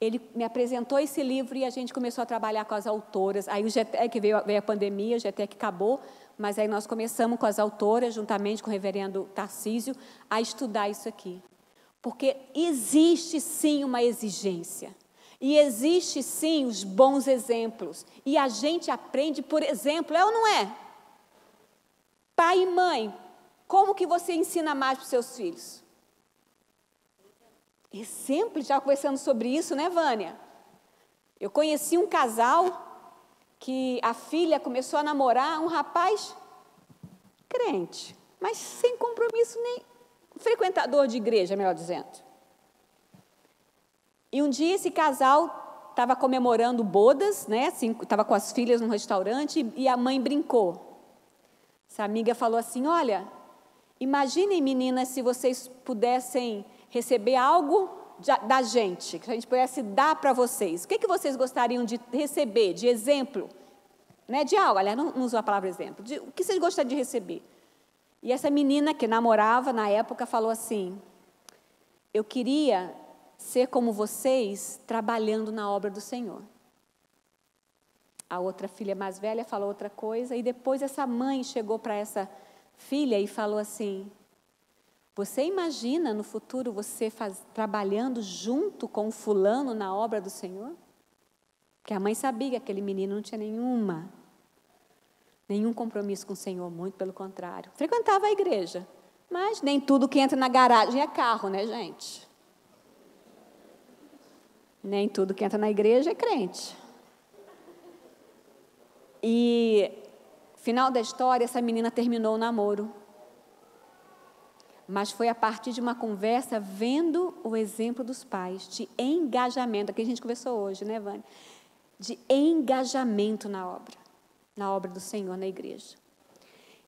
ele me apresentou esse livro e a gente começou a trabalhar com as autoras. Aí o GTEC veio a pandemia, o GTEC acabou, mas aí nós começamos com as autoras, juntamente com o reverendo Tarcísio, a estudar isso aqui. Porque existe sim uma exigência. E existe sim os bons exemplos. E a gente aprende por exemplo, é ou não é? Pai e mãe, como que você ensina mais para os seus filhos? Exemplo, já conversando sobre isso, né, Vânia? Eu conheci um casal que a filha começou a namorar um rapaz crente, mas sem compromisso nem frequentador de igreja, melhor dizendo. E um dia esse casal estava comemorando bodas, né? Assim, estava com as filhas num restaurante e a mãe brincou. Essa amiga falou assim, olha, imaginem meninas se vocês pudessem receber algo da gente, que a gente pudesse dar para vocês. O que vocês gostariam de receber, de exemplo? né? De algo, aliás, não usou a palavra exemplo. O que vocês gostariam de receber? E essa menina que namorava na época falou assim: eu queria ser como vocês, trabalhando na obra do Senhor. A outra filha mais velha falou outra coisa, e depois essa mãe chegou para essa filha e falou assim: você imagina no futuro você trabalhando junto com o fulano na obra do Senhor? Porque a mãe sabia que aquele menino não tinha nenhum compromisso com o Senhor, muito pelo contrário. Frequentava a igreja, mas nem tudo que entra na garagem é carro, né, gente? Nem tudo que entra na igreja é crente. E, final da história, essa menina terminou o namoro. Mas foi a partir de uma conversa, vendo o exemplo dos pais, de engajamento, que a gente conversou hoje, né, Vânia? De engajamento na obra do Senhor, na igreja.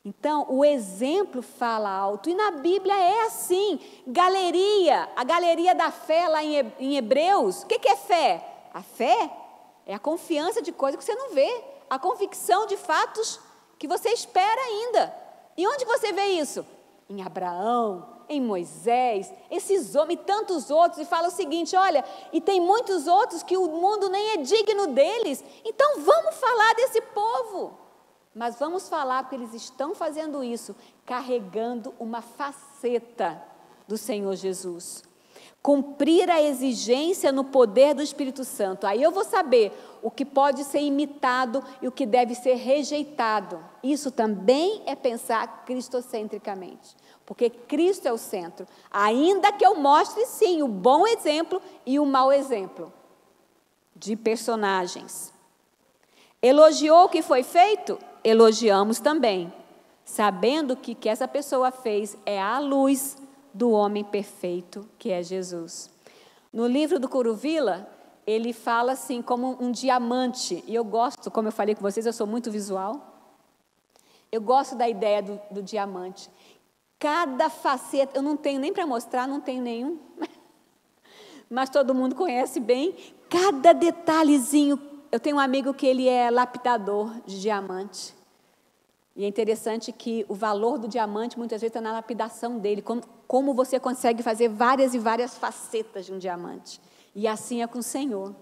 Então, o exemplo fala alto, e na Bíblia é assim, a galeria da fé lá em Hebreus. O que é fé? A fé é a confiança de coisas que você não vê, a convicção de fatos que você espera ainda. E onde você vê isso? Em Abraão, em Moisés, esses homens e tantos outros, e fala o seguinte: olha, e tem muitos outros que o mundo nem é digno deles, então vamos falar desse povo. Mas vamos falar porque eles estão fazendo isso, carregando uma faceta do Senhor Jesus. Cumprir a exigência no poder do Espírito Santo. Aí eu vou saber o que pode ser imitado e o que deve ser rejeitado. Isso também é pensar cristocentricamente, porque Cristo é o centro. Ainda que eu mostre, sim, o bom exemplo e o mau exemplo de personagens. Elogiou o que foi feito? Elogiamos também, sabendo que o que essa pessoa fez é a luz do homem perfeito, que é Jesus. No livro do Curuvilla, ele fala assim como um diamante, e eu gosto, como eu falei com vocês, eu sou muito visual, eu gosto da ideia do diamante. Cada faceta, eu não tenho nem para mostrar, não tenho nenhum, mas todo mundo conhece bem, cada detalhezinho. Eu tenho um amigo que ele é lapidador de diamante, e é interessante que o valor do diamante muitas vezes está na lapidação dele, como você consegue fazer várias e várias facetas de um diamante. E assim é com o Senhor.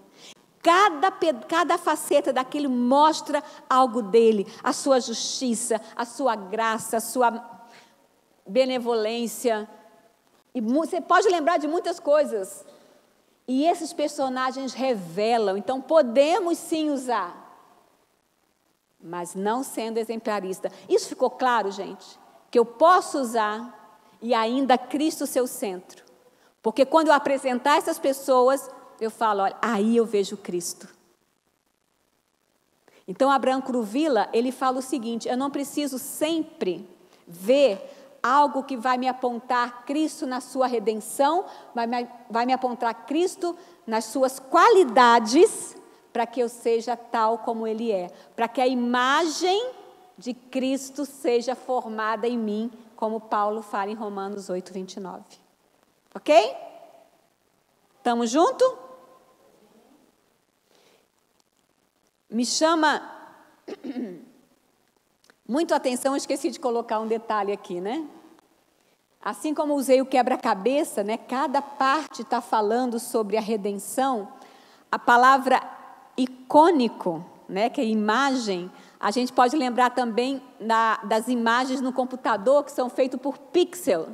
Cada faceta daquilo mostra algo dele, a sua justiça, a sua graça, a sua benevolência. E você pode lembrar de muitas coisas. E esses personagens revelam, então podemos sim usar, mas não sendo exemplarista. Isso ficou claro, gente? Que eu posso usar e ainda Cristo ser o centro. Porque quando eu apresentar essas pessoas, eu falo, olha, aí eu vejo Cristo. Então, Abraham Curuvilla, ele fala o seguinte: eu não preciso sempre ver algo que vai me apontar Cristo na sua redenção, vai me apontar Cristo nas suas qualidades, para que eu seja tal como Ele é, para que a imagem de Cristo seja formada em mim, como Paulo fala em Romanos 8, 29. Ok? Estamos juntos? Me chama muito a atenção, eu esqueci de colocar um detalhe aqui, né? Assim como usei o quebra-cabeça, né? Cada parte está falando sobre a redenção. A palavra icônico, né? Que é imagem, a gente pode lembrar também das imagens no computador que são feitas por pixel,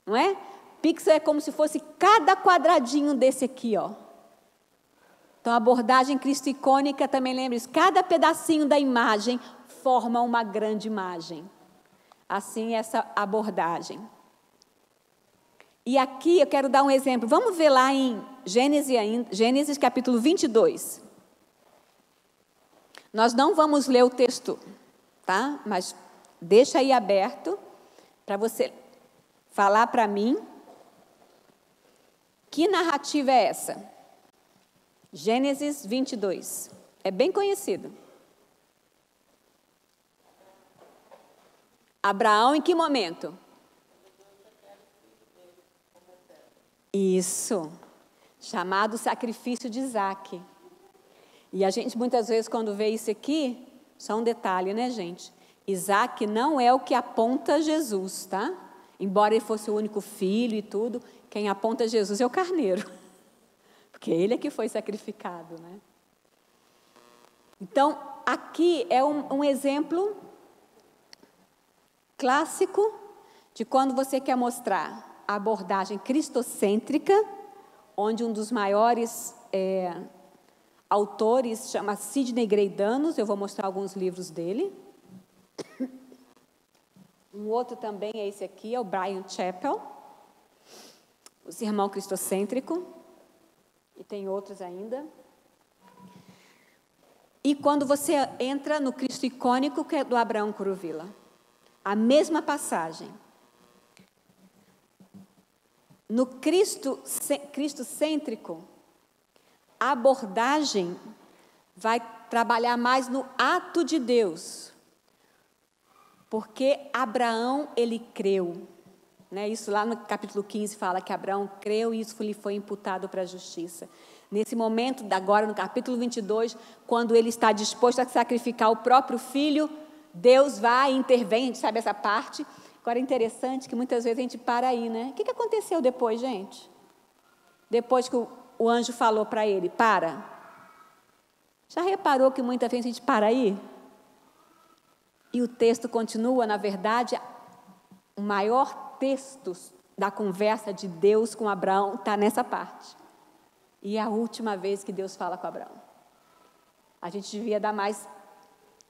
não é? Pixel é como se fosse cada quadradinho desse aqui, ó. Então, a abordagem cristo-icônica também lembra isso. Cada pedacinho da imagem forma uma grande imagem. Assim, essa abordagem. E aqui eu quero dar um exemplo. Vamos ver lá em Gênesis capítulo 22. Nós não vamos ler o texto, tá? Mas deixa aí aberto para você falar para mim que narrativa é essa. Gênesis 22. É bem conhecido. Abraão em que momento? Isso. Chamado sacrifício de Isaque. E a gente, muitas vezes, quando vê isso aqui, só um detalhe, né, gente? Isaac não é o que aponta Jesus, tá? Embora ele fosse o único filho e tudo, quem aponta Jesus é o carneiro. Porque ele é que foi sacrificado, né? Então, aqui é um exemplo clássico de quando você quer mostrar a abordagem cristocêntrica, onde um dos maiores autores chama Sidney Greidanos, eu vou mostrar alguns livros dele. Um outro também é esse aqui, é o Bryan Chapell, o Sermão Cristocêntrico, e tem outros ainda. E quando você entra no Cristo icônico, que é do Abraão Curuvilla, a mesma passagem. No Cristo cêntrico, a abordagem vai trabalhar mais no ato de Deus, porque Abraão, ele creu, né? Isso lá no capítulo 15 fala que Abraão creu e isso lhe foi imputado para a justiça. Nesse momento, agora no capítulo 22, quando ele está disposto a sacrificar o próprio filho, Deus vai e intervém, a gente sabe essa parte. Agora é interessante que muitas vezes a gente para aí, né? O que aconteceu depois, gente? Depois que o anjo falou para ele, para. Já reparou que muitas vezes a gente para aí? E o texto continua, na verdade, o maior texto da conversa de Deus com Abraão está nessa parte. E é a última vez que Deus fala com Abraão. A gente devia dar mais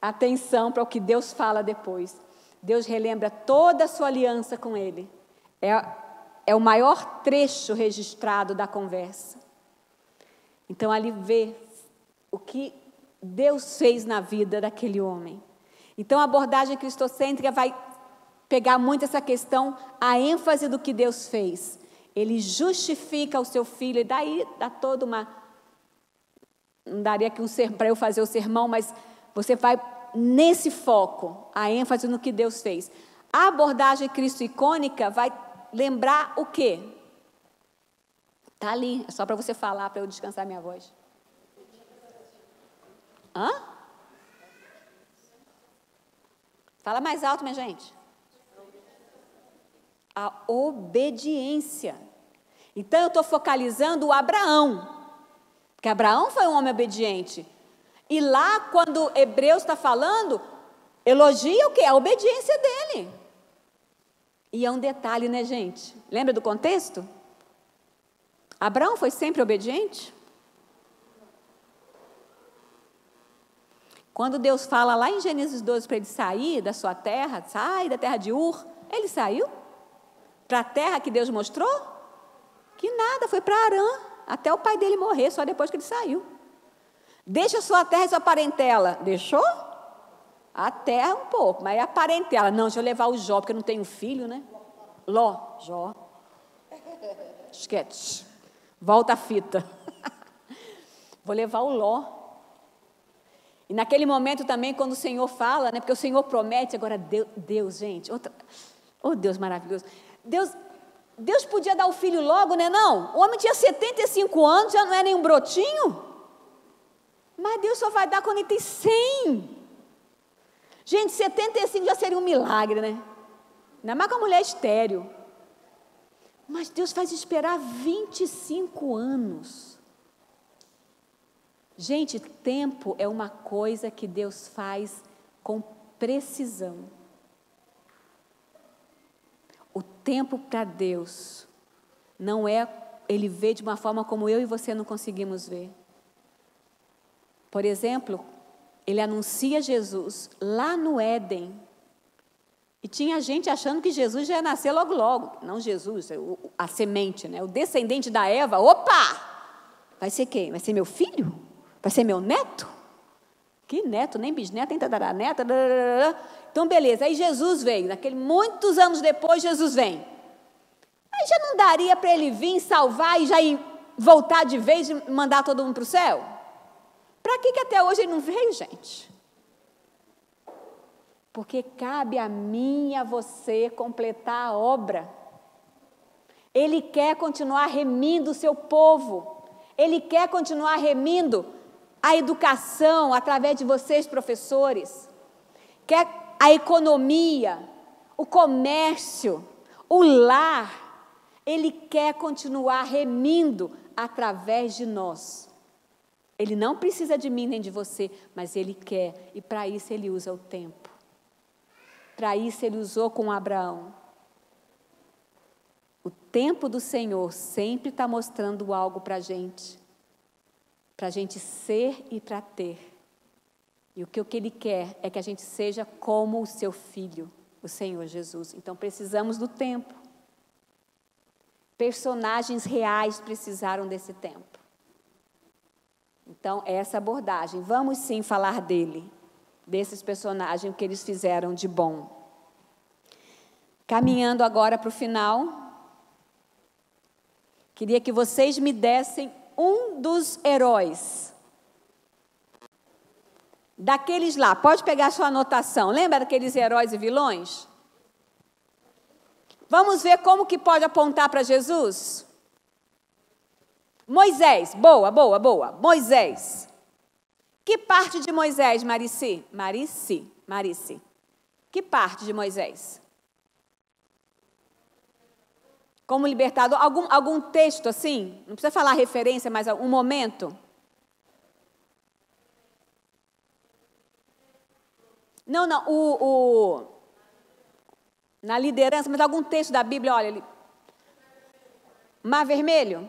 atenção para o que Deus fala depois. Deus relembra toda a sua aliança com ele. É o maior trecho registrado da conversa. Então, ali vê o que Deus fez na vida daquele homem. Então, a abordagem cristocêntrica vai pegar muito essa questão, a ênfase do que Deus fez. Ele justifica o seu filho, e daí dá toda uma... Não daria aqui para eu fazer o sermão, mas você vai nesse foco, a ênfase no que Deus fez. A abordagem cristo-icônica vai lembrar o quê? Está ali, é só para você falar, para eu descansar minha voz. Hã? Fala mais alto, minha gente. A obediência. Então, eu estou focalizando o Abraão, porque Abraão foi um homem obediente. E lá, quando Hebreus está falando, elogia o quê? A obediência dele. E é um detalhe, né, gente? Lembra do contexto? Abraão foi sempre obediente? Quando Deus fala lá em Gênesis 12 para ele sair da sua terra, sai da terra de Ur, ele saiu para a terra que Deus mostrou? Que nada, foi para Harã, até o pai dele morrer, só depois que ele saiu. Deixa a sua terra e sua parentela. Deixou? A terra um pouco, mas a parentela. Não, deixa eu levar o Jó, porque eu não tenho filho, né? Ló, Jó. Esquete. Volta a fita. Vou levar o Ló. E naquele momento também, quando o Senhor fala, né? Porque o Senhor promete, agora Deus, gente. Oh, Deus maravilhoso. Deus podia dar o filho logo, né? Não. O homem tinha 75 anos, já não é nem um brotinho. Mas Deus só vai dar quando ele tem 100. Gente, 75 já seria um milagre, né? Ainda mais com a mulher estéril. Mas Deus faz esperar 25 anos. Gente, tempo é uma coisa que Deus faz com precisão. O tempo para Deus não é, Ele vê de uma forma como eu e você não conseguimos ver. Por exemplo, Ele anuncia Jesus lá no Éden. E tinha gente achando que Jesus já ia nascer logo, logo. Não Jesus, a semente, né? O descendente da Eva. Opa! Vai ser quem? Vai ser meu filho? Vai ser meu neto? Que neto? Nem bisneto, nem tataraneto. Então, beleza. Aí Jesus veio. Muitos anos depois, Jesus vem. Aí já não daria para ele vir salvar e já ir voltar de vez e mandar todo mundo para o céu? Para que até hoje ele não veio, gente? Porque cabe a mim e a você completar a obra. Ele quer continuar remindo o seu povo. Ele quer continuar remindo a educação através de vocês, professores, quer a economia, o comércio, o lar, Ele quer continuar remindo através de nós. Ele não precisa de mim nem de você, mas Ele quer, e para isso Ele usa o tempo. Para isso Ele usou com Abraão. O tempo do Senhor sempre está mostrando algo para a gente ser e para ter. E o que Ele quer é que a gente seja como o seu Filho, o Senhor Jesus. Então precisamos do tempo. Personagens reais precisaram desse tempo. Então, essa abordagem. Vamos sim falar desses personagens, o que eles fizeram de bom. Caminhando agora para o final, queria que vocês me dessem um dos heróis. Daqueles lá, pode pegar a sua anotação. Lembra daqueles heróis e vilões? Vamos ver como que pode apontar para Jesus? Moisés, boa. Moisés. Que parte de Moisés, Marici? Marici. Que parte de Moisés? Como libertador, algum texto assim? Não precisa falar referência, mas um momento? Não, na liderança, mas algum texto da Bíblia, olha, Mar Vermelho?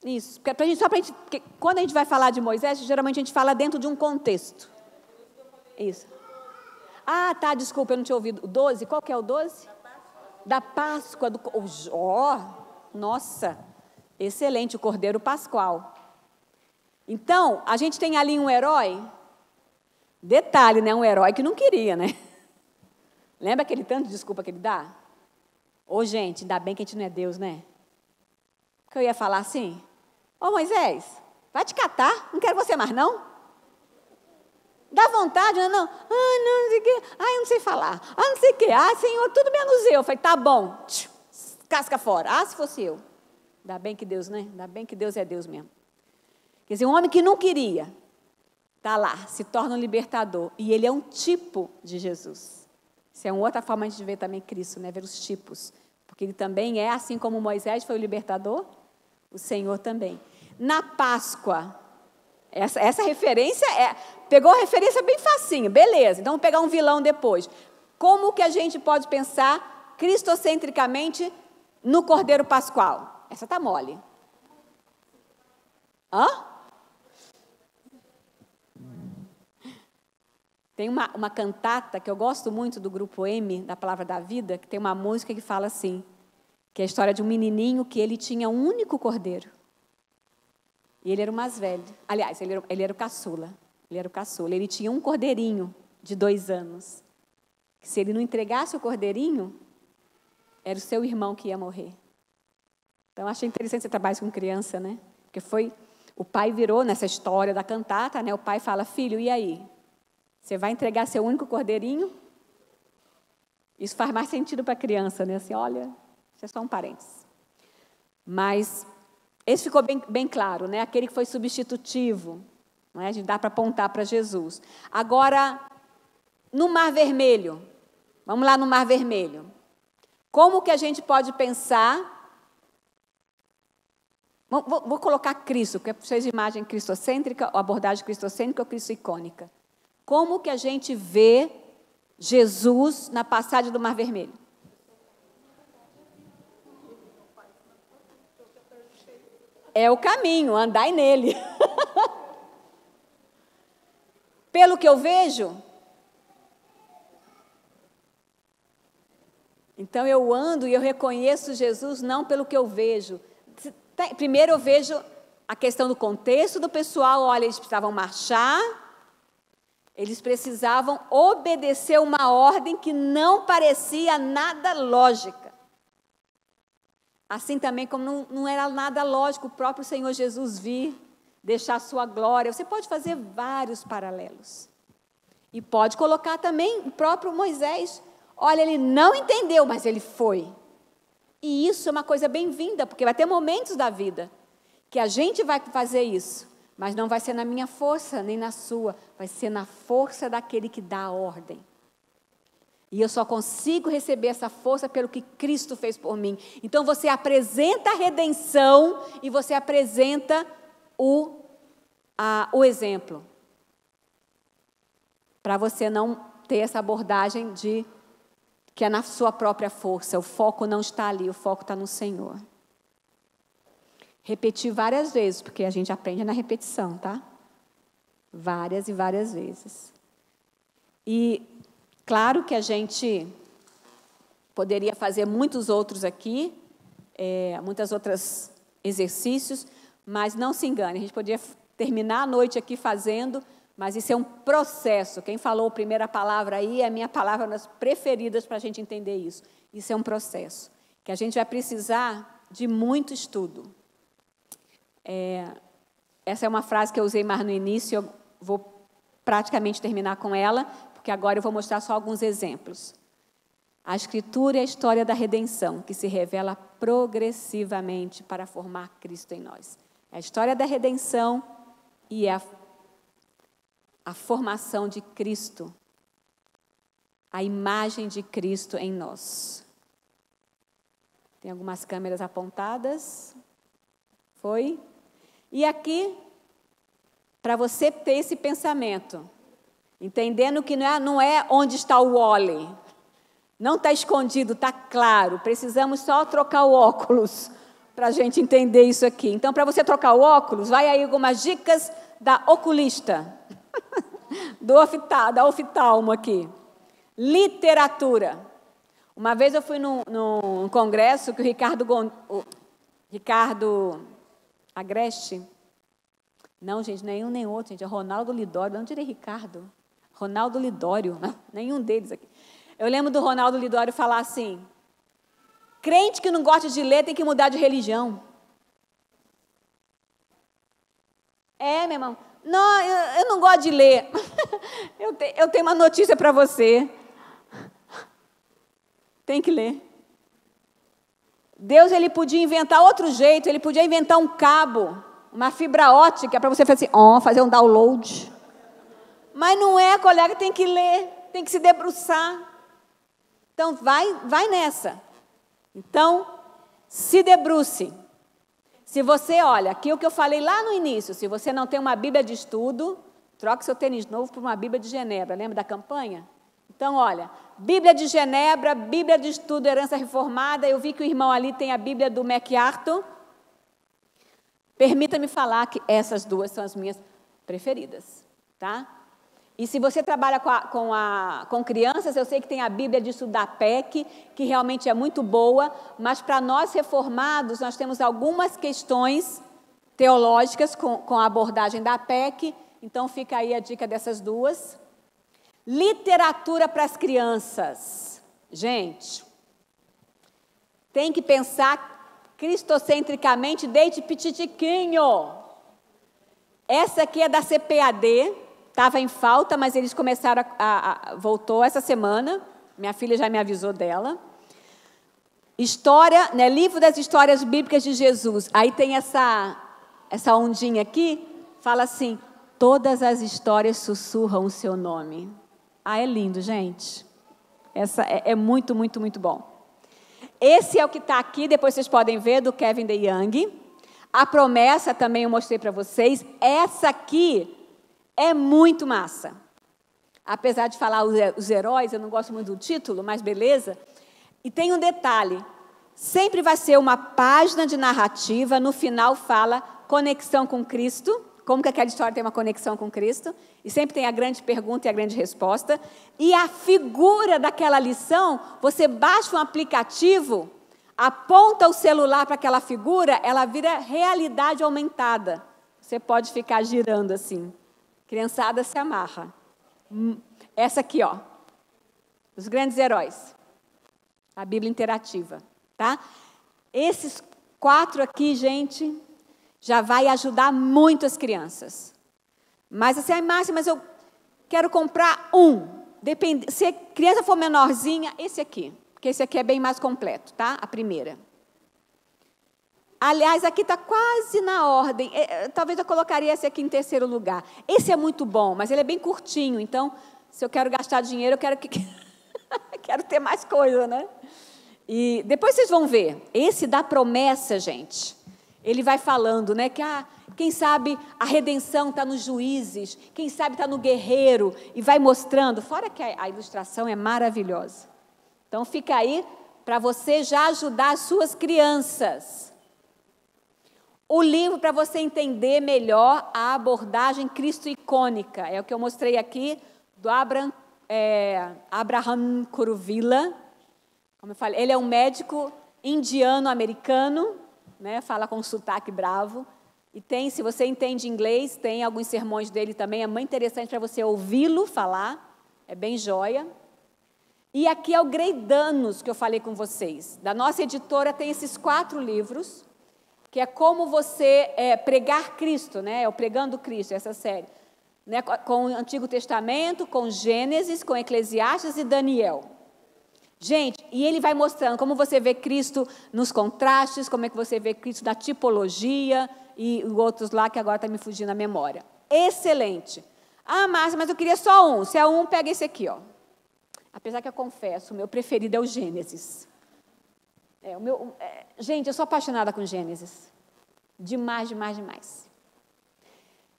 Isso, porque quando a gente vai falar de Moisés, geralmente a gente fala dentro de um contexto. Isso. Ah, tá, desculpa, eu não tinha ouvido. O 12, qual que é o 12? Da Páscoa. Nossa, excelente, o Cordeiro Pascual. Então, a gente tem ali um herói, detalhe, né, um herói que não queria, né? Lembra aquele tanto de desculpa que ele dá? Ô, gente, ainda bem que a gente não é Deus, né? Que eu ia falar assim, ô Moisés, vai te catar, não quero você mais não. Dá vontade, não. Não sei o quê, eu não sei falar, não sei o quê, Senhor, tudo menos eu. Eu falei, tá bom, casca fora, se fosse eu. Ainda bem que Deus, né? Ainda bem que Deus é Deus mesmo. Quer dizer, um homem que não queria, está lá, se torna um libertador, e ele é um tipo de Jesus. Isso é uma outra forma de ver também Cristo, né? Ver os tipos, porque ele também é, assim como Moisés foi o libertador, o Senhor também. Na Páscoa, essa referência, pegou a referência bem facinho, beleza, então vamos pegar um vilão depois. Como que a gente pode pensar cristocentricamente no Cordeiro Pascual? Essa tá mole. Tem uma cantata que eu gosto muito do grupo M, da Palavra da Vida, que tem uma música que fala assim, que é a história de um menininho que ele tinha um único cordeiro. E ele era o mais velho. Aliás, ele era o caçula. Ele tinha um cordeirinho de 2 anos. Que se ele não entregasse o cordeirinho, era o seu irmão que ia morrer. Então, achei interessante você trabalhar com criança, né? Porque o pai virou nessa história da cantata, né? O pai fala, filho, e aí? Você vai entregar seu único cordeirinho? Isso faz mais sentido para a criança, né? Assim, olha, isso é só um parênteses. Mas esse ficou bem claro, né? Aquele que foi substitutivo, não é? A gente dá para apontar para Jesus. Agora, no Mar Vermelho, vamos lá no Mar Vermelho. Como que a gente pode pensar? Vou colocar Cristo, porque vocês imagem cristocêntrica, ou abordagem cristocêntrica ou cristo-icônica. Como que a gente vê Jesus na passagem do Mar Vermelho? É o caminho, andai nele. Pelo que eu vejo, então eu ando e eu reconheço Jesus não pelo que eu vejo. Primeiro eu vejo a questão do contexto do pessoal, olha, eles precisavam marchar, eles precisavam obedecer uma ordem que não parecia nada lógica. Assim também como não era nada lógico o próprio Senhor Jesus vir, deixar a sua glória. Você pode fazer vários paralelos. E pode colocar também o próprio Moisés. Olha, ele não entendeu, mas ele foi. E isso é uma coisa bem-vinda, porque vai ter momentos da vida que a gente vai fazer isso. Mas não vai ser na minha força, nem na sua. Vai ser na força daquele que dá a ordem. E eu só consigo receber essa força pelo que Cristo fez por mim. Então, você apresenta a redenção e você apresenta o exemplo. Para você não ter essa abordagem de que é na sua própria força. O foco não está ali, o foco está no Senhor. Repetir várias vezes, porque a gente aprende na repetição, tá? Várias e várias vezes. E claro que a gente poderia fazer muitos outros aqui, muitas outros exercícios, mas não se engane, a gente poderia terminar a noite aqui fazendo, mas isso é um processo. Quem falou a primeira palavra aí é a minha palavra das preferidas para a gente entender isso. Isso é um processo, que a gente vai precisar de muito estudo. Essa é uma frase que eu usei mais no início, eu vou praticamente terminar com ela, porque agora eu vou mostrar só alguns exemplos. A Escritura é a história da redenção, que se revela progressivamente para formar Cristo em nós. É a história da redenção e é a formação de Cristo, a imagem de Cristo em nós. Tem algumas câmeras apontadas. Foi? E aqui, para você ter esse pensamento, entendendo que não é onde está o Wally, não está escondido, está claro, precisamos só trocar o óculos para a gente entender isso aqui. Então, para você trocar o óculos, vai aí algumas dicas da oculista, da oftalmo aqui. Literatura. Uma vez eu fui num congresso que o Ricardo Agreste, não, gente, nenhum nem outro, gente, é Ronaldo Lidório, não direi Ricardo, Ronaldo Lidório, nenhum deles aqui. Eu lembro do Ronaldo Lidório falar assim, crente que não gosta de ler tem que mudar de religião. Meu irmão, não, eu não gosto de ler. Eu tenho uma notícia para você. Tem que ler. Deus, ele podia inventar outro jeito, ele podia inventar um cabo, uma fibra ótica, para você fazer assim, fazer um download. Mas não é, colega, tem que ler, tem que se debruçar. Então, vai nessa. Então, se debruce. Se você, olha, aqui o que eu falei lá no início, se você não tem uma Bíblia de estudo, troque seu tênis novo por uma Bíblia de Genebra, lembra da campanha? Então, olha, Bíblia de Genebra, Bíblia de Estudo, Herança Reformada, eu vi que o irmão ali tem a Bíblia do MacArthur. Permita-me falar que essas duas são as minhas preferidas, tá? E se você trabalha com crianças, eu sei que tem a Bíblia de Estudo da PEC, que realmente é muito boa, mas para nós reformados, nós temos algumas questões teológicas com a abordagem da PEC, então fica aí a dica dessas duas. Literatura para as crianças. Gente, tem que pensar cristocentricamente desde pititiquinho. Essa aqui é da CPAD, estava em falta, mas eles começaram voltou essa semana, minha filha já me avisou dela. História, né, livro das histórias bíblicas de Jesus. Aí tem essa ondinha aqui, fala assim, todas as histórias sussurram o seu nome. É lindo, gente. Essa é muito, muito, muito bom. Esse é o que está aqui, depois vocês podem ver, do Kevin DeYoung. A promessa também eu mostrei para vocês. Essa aqui é muito massa. Apesar de falar os heróis, eu não gosto muito do título, mas beleza. E tem um detalhe. Sempre vai ser uma página de narrativa, no final fala conexão com Cristo. Como que aquela história tem uma conexão com Cristo, e sempre tem a grande pergunta e a grande resposta, e a figura daquela lição, você baixa um aplicativo, aponta o celular para aquela figura, ela vira realidade aumentada. Você pode ficar girando assim. Criançada se amarra. Essa aqui, ó, os grandes heróis, a Bíblia interativa, tá? Esses 4 aqui, gente, já vai ajudar muito as crianças. Mas assim, Márcia, mas eu quero comprar Depende, se a criança for menorzinha, esse aqui. Porque esse aqui é bem mais completo, tá? A primeira. Aliás, aqui está quase na ordem. Talvez eu colocaria esse aqui em terceiro lugar. Esse é muito bom, mas ele é bem curtinho. Então, se eu quero gastar dinheiro, eu quero quero ter mais coisa, né? E depois vocês vão ver. Esse da promessa, gente. Ele vai falando, né? Que quem sabe a redenção está nos juízes, quem sabe está no guerreiro, e vai mostrando. Fora que a ilustração é maravilhosa. Então, fica aí para você já ajudar as suas crianças. O livro para você entender melhor a abordagem cristo-icônica. É o que eu mostrei aqui do Abraham Kuruvilla. Como eu falei, ele é um médico indiano-americano, né? Fala com sotaque bravo. E tem, se você entende inglês, tem alguns sermões dele também. É muito interessante para você ouvi-lo falar. É bem joia. E aqui é o Greidanos, que eu falei com vocês. Da nossa editora tem esses 4 livros, que é como você pregar Cristo, né? É o Pregando Cristo, essa série. Né? Com o Antigo Testamento, com Gênesis, com Eclesiastes e Daniel. Gente, e ele vai mostrando como você vê Cristo nos contrastes, como é que você vê Cristo na tipologia e outros lá que agora está me fugindo a memória. Excelente. Márcia, mas eu queria só um. Se é um, pega esse aqui, ó. Apesar que eu confesso, o meu preferido é o Gênesis. Gente, eu sou apaixonada com Gênesis. Demais, demais, demais.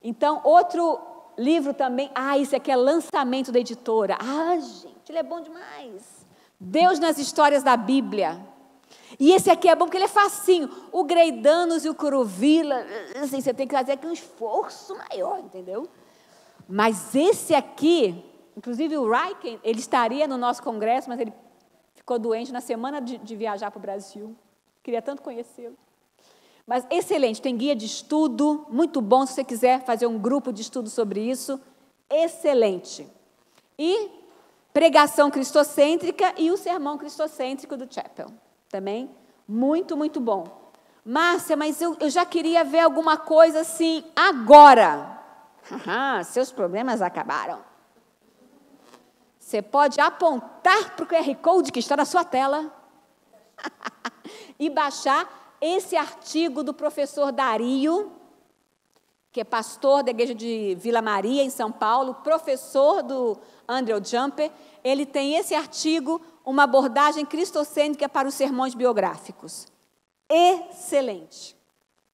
Então, outro livro também. Esse aqui é lançamento da editora. Gente, ele é bom demais. Deus nas histórias da Bíblia. E esse aqui é bom porque ele é facinho. O Greidanos e o Kuruvilla, assim, você tem que fazer aqui um esforço maior, entendeu? Mas esse aqui, inclusive o Raiken, ele estaria no nosso congresso, mas ele ficou doente na semana de viajar para o Brasil. Queria tanto conhecê-lo. Mas excelente, tem guia de estudo, muito bom se você quiser fazer um grupo de estudo sobre isso. Excelente. E pregação cristocêntrica e o sermão cristocêntrico do Chapel. Também muito, muito bom. Márcia, mas eu já queria ver alguma coisa assim agora. Seus problemas acabaram. Você pode apontar para o QR Code que está na sua tela e baixar esse artigo do professor Dario, que é pastor da igreja de Vila Maria, em São Paulo, professor do Andrew Jumper. Ele tem esse artigo, uma abordagem cristocêntrica para os sermões biográficos. Excelente.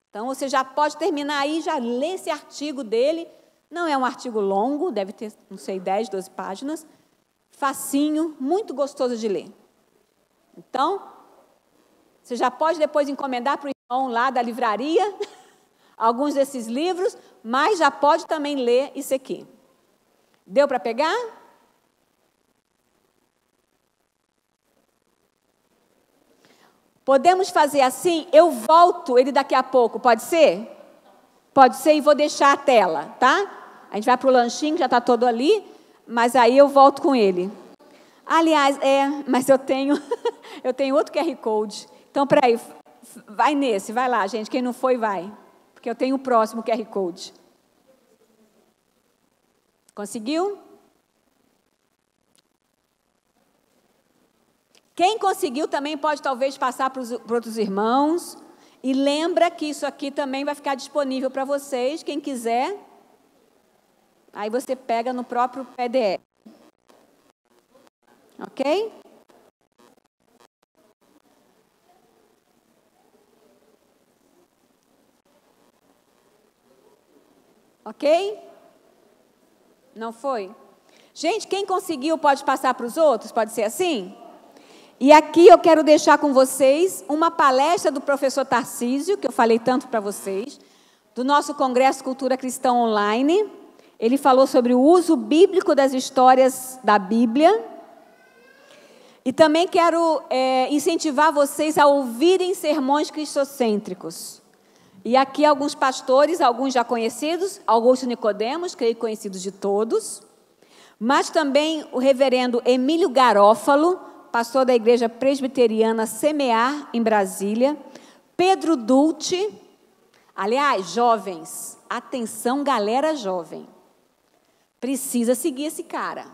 Então, você já pode terminar aí, já lê esse artigo dele. Não é um artigo longo, deve ter, não sei, 10, 12 páginas. Facinho, muito gostoso de ler. Então, você já pode depois encomendar para o irmão lá da livraria alguns desses livros, mas já pode também ler isso aqui. Deu para pegar? Podemos fazer assim? Eu volto ele daqui a pouco, pode ser? Pode ser, e vou deixar a tela, tá? A gente vai para o lanchinho, já está todo ali, mas aí eu volto com ele. Aliás, mas eu tenho outro QR Code. Então, peraí, vai nesse, vai lá, gente. Quem não foi, vai. Porque eu tenho o próximo QR Code. Conseguiu? Quem conseguiu também pode talvez passar para os outros irmãos. E lembra que isso aqui também vai ficar disponível para vocês, quem quiser. Aí você pega no próprio PDF. Ok? Ok? Não foi? Gente, quem conseguiu pode passar para os outros? Pode ser assim? E aqui eu quero deixar com vocês uma palestra do professor Tarcísio, que eu falei tanto para vocês, do nosso Congresso Cultura Cristã Online. Ele falou sobre o uso bíblico das histórias da Bíblia. E também quero incentivar vocês a ouvirem sermões cristocêntricos. E aqui alguns pastores, alguns já conhecidos, Augusto Nicodemos, creio conhecidos de todos, mas também o reverendo Emílio Garófalo, pastor da igreja presbiteriana Semear, em Brasília, Pedro Dulce. Aliás, jovens, atenção galera jovem, precisa seguir esse cara.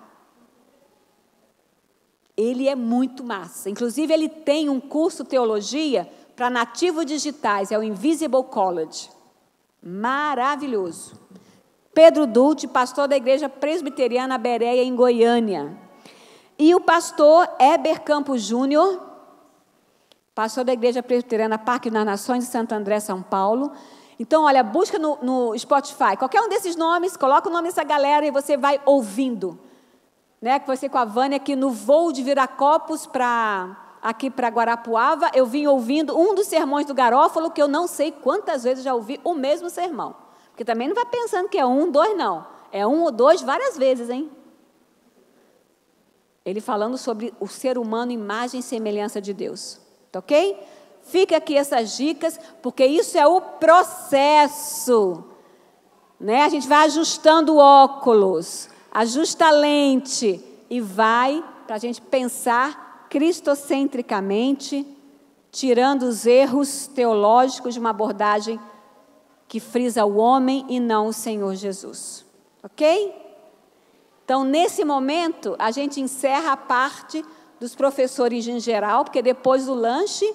Ele é muito massa. Inclusive, ele tem um curso de teologia para nativos digitais, é o Invisible College. Maravilhoso. Pedro Dutti, pastor da Igreja Presbiteriana Bereia, em Goiânia. E o pastor Heber Campos Júnior, pastor da Igreja Presbiteriana Parque das Nações de Santo André, São Paulo. Então, olha, busca no Spotify, qualquer um desses nomes, coloca o nome dessa galera e você vai ouvindo. Né? Que você com a Vânia aqui no voo de Viracopos aqui para Guarapuava, eu vim ouvindo um dos sermões do Garófalo, que eu não sei quantas vezes já ouvi o mesmo sermão. Porque também não vai pensando que é 1, 2, não. É 1 ou 2 várias vezes, hein? Ele falando sobre o ser humano, imagem e semelhança de Deus. Tá ok? Fica aqui essas dicas, porque isso é o processo. Né? A gente vai ajustando o óculos, ajusta a lente e vai para a gente pensar cristocentricamente, tirando os erros teológicos de uma abordagem que frisa o homem e não o Senhor Jesus. Ok? Então, nesse momento, a gente encerra a parte dos professores em geral, porque depois do lanche,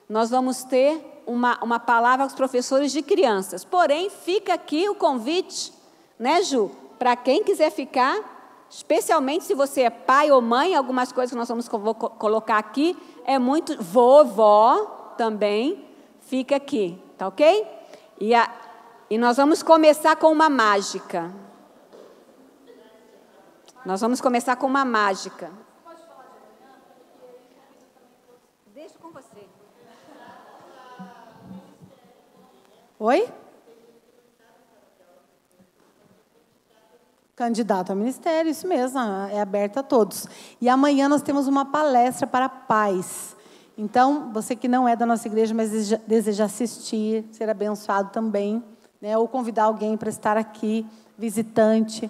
nós vamos ter uma palavra com os professores de crianças. Porém, fica aqui o convite, né, Ju? Para quem quiser ficar, especialmente se você é pai ou mãe, algumas coisas que nós vamos colocar aqui, é muito... Vovó também fica aqui, tá ok? E nós vamos começar com uma mágica. Nós vamos começar com uma mágica. Pode falar de amanhã? Deixa com você. Oi? Candidato a ministério, isso mesmo, é aberto a todos. E amanhã nós temos uma palestra para pais. Então, você que não é da nossa igreja, mas deseja assistir, ser abençoado também, né, ou convidar alguém para estar aqui, visitante,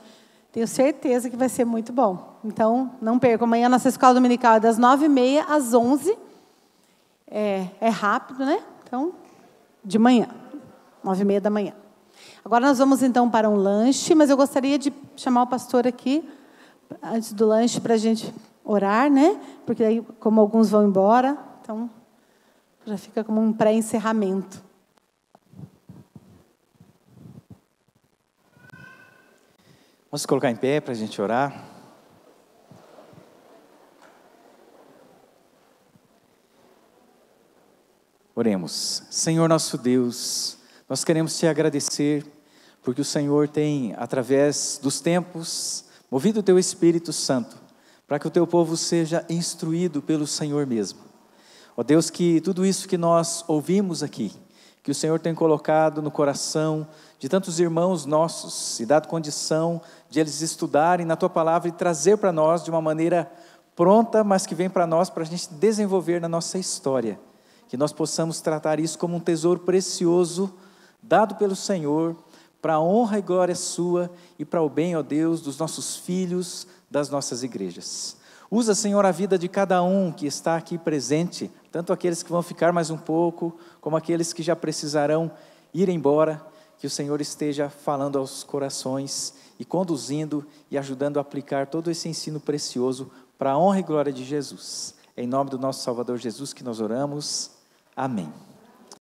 tenho certeza que vai ser muito bom. Então, não perca. Amanhã, nossa escola dominical é das 9h30 às 11h. É rápido, né? Então, de manhã, 9h30 da manhã. Agora, nós vamos, então, para um lanche, mas eu gostaria de chamar o pastor aqui, antes do lanche, para a gente orar, né? Porque aí, como alguns vão embora, então, já fica como um pré-encerramento. Vamos colocar em pé para a gente orar. Oremos. Senhor nosso Deus, nós queremos te agradecer, porque o Senhor tem, através dos tempos, movido o teu Espírito Santo, para que o teu povo seja instruído pelo Senhor mesmo. Ó Deus, que tudo isso que nós ouvimos aqui, que o Senhor tem colocado no coração de tantos irmãos nossos, e dado condição de eles estudarem na Tua Palavra e trazer para nós de uma maneira pronta, mas que vem para nós, para a gente desenvolver na nossa história. Que nós possamos tratar isso como um tesouro precioso, dado pelo Senhor, para a honra e glória Sua, e para o bem, ó Deus, dos nossos filhos, das nossas igrejas. Usa, Senhor, a vida de cada um que está aqui presente, tanto aqueles que vão ficar mais um pouco, como aqueles que já precisarão ir embora, que o Senhor esteja falando aos corações e conduzindo e ajudando a aplicar todo esse ensino precioso para a honra e glória de Jesus. Em nome do nosso Salvador Jesus que nós oramos. Amém.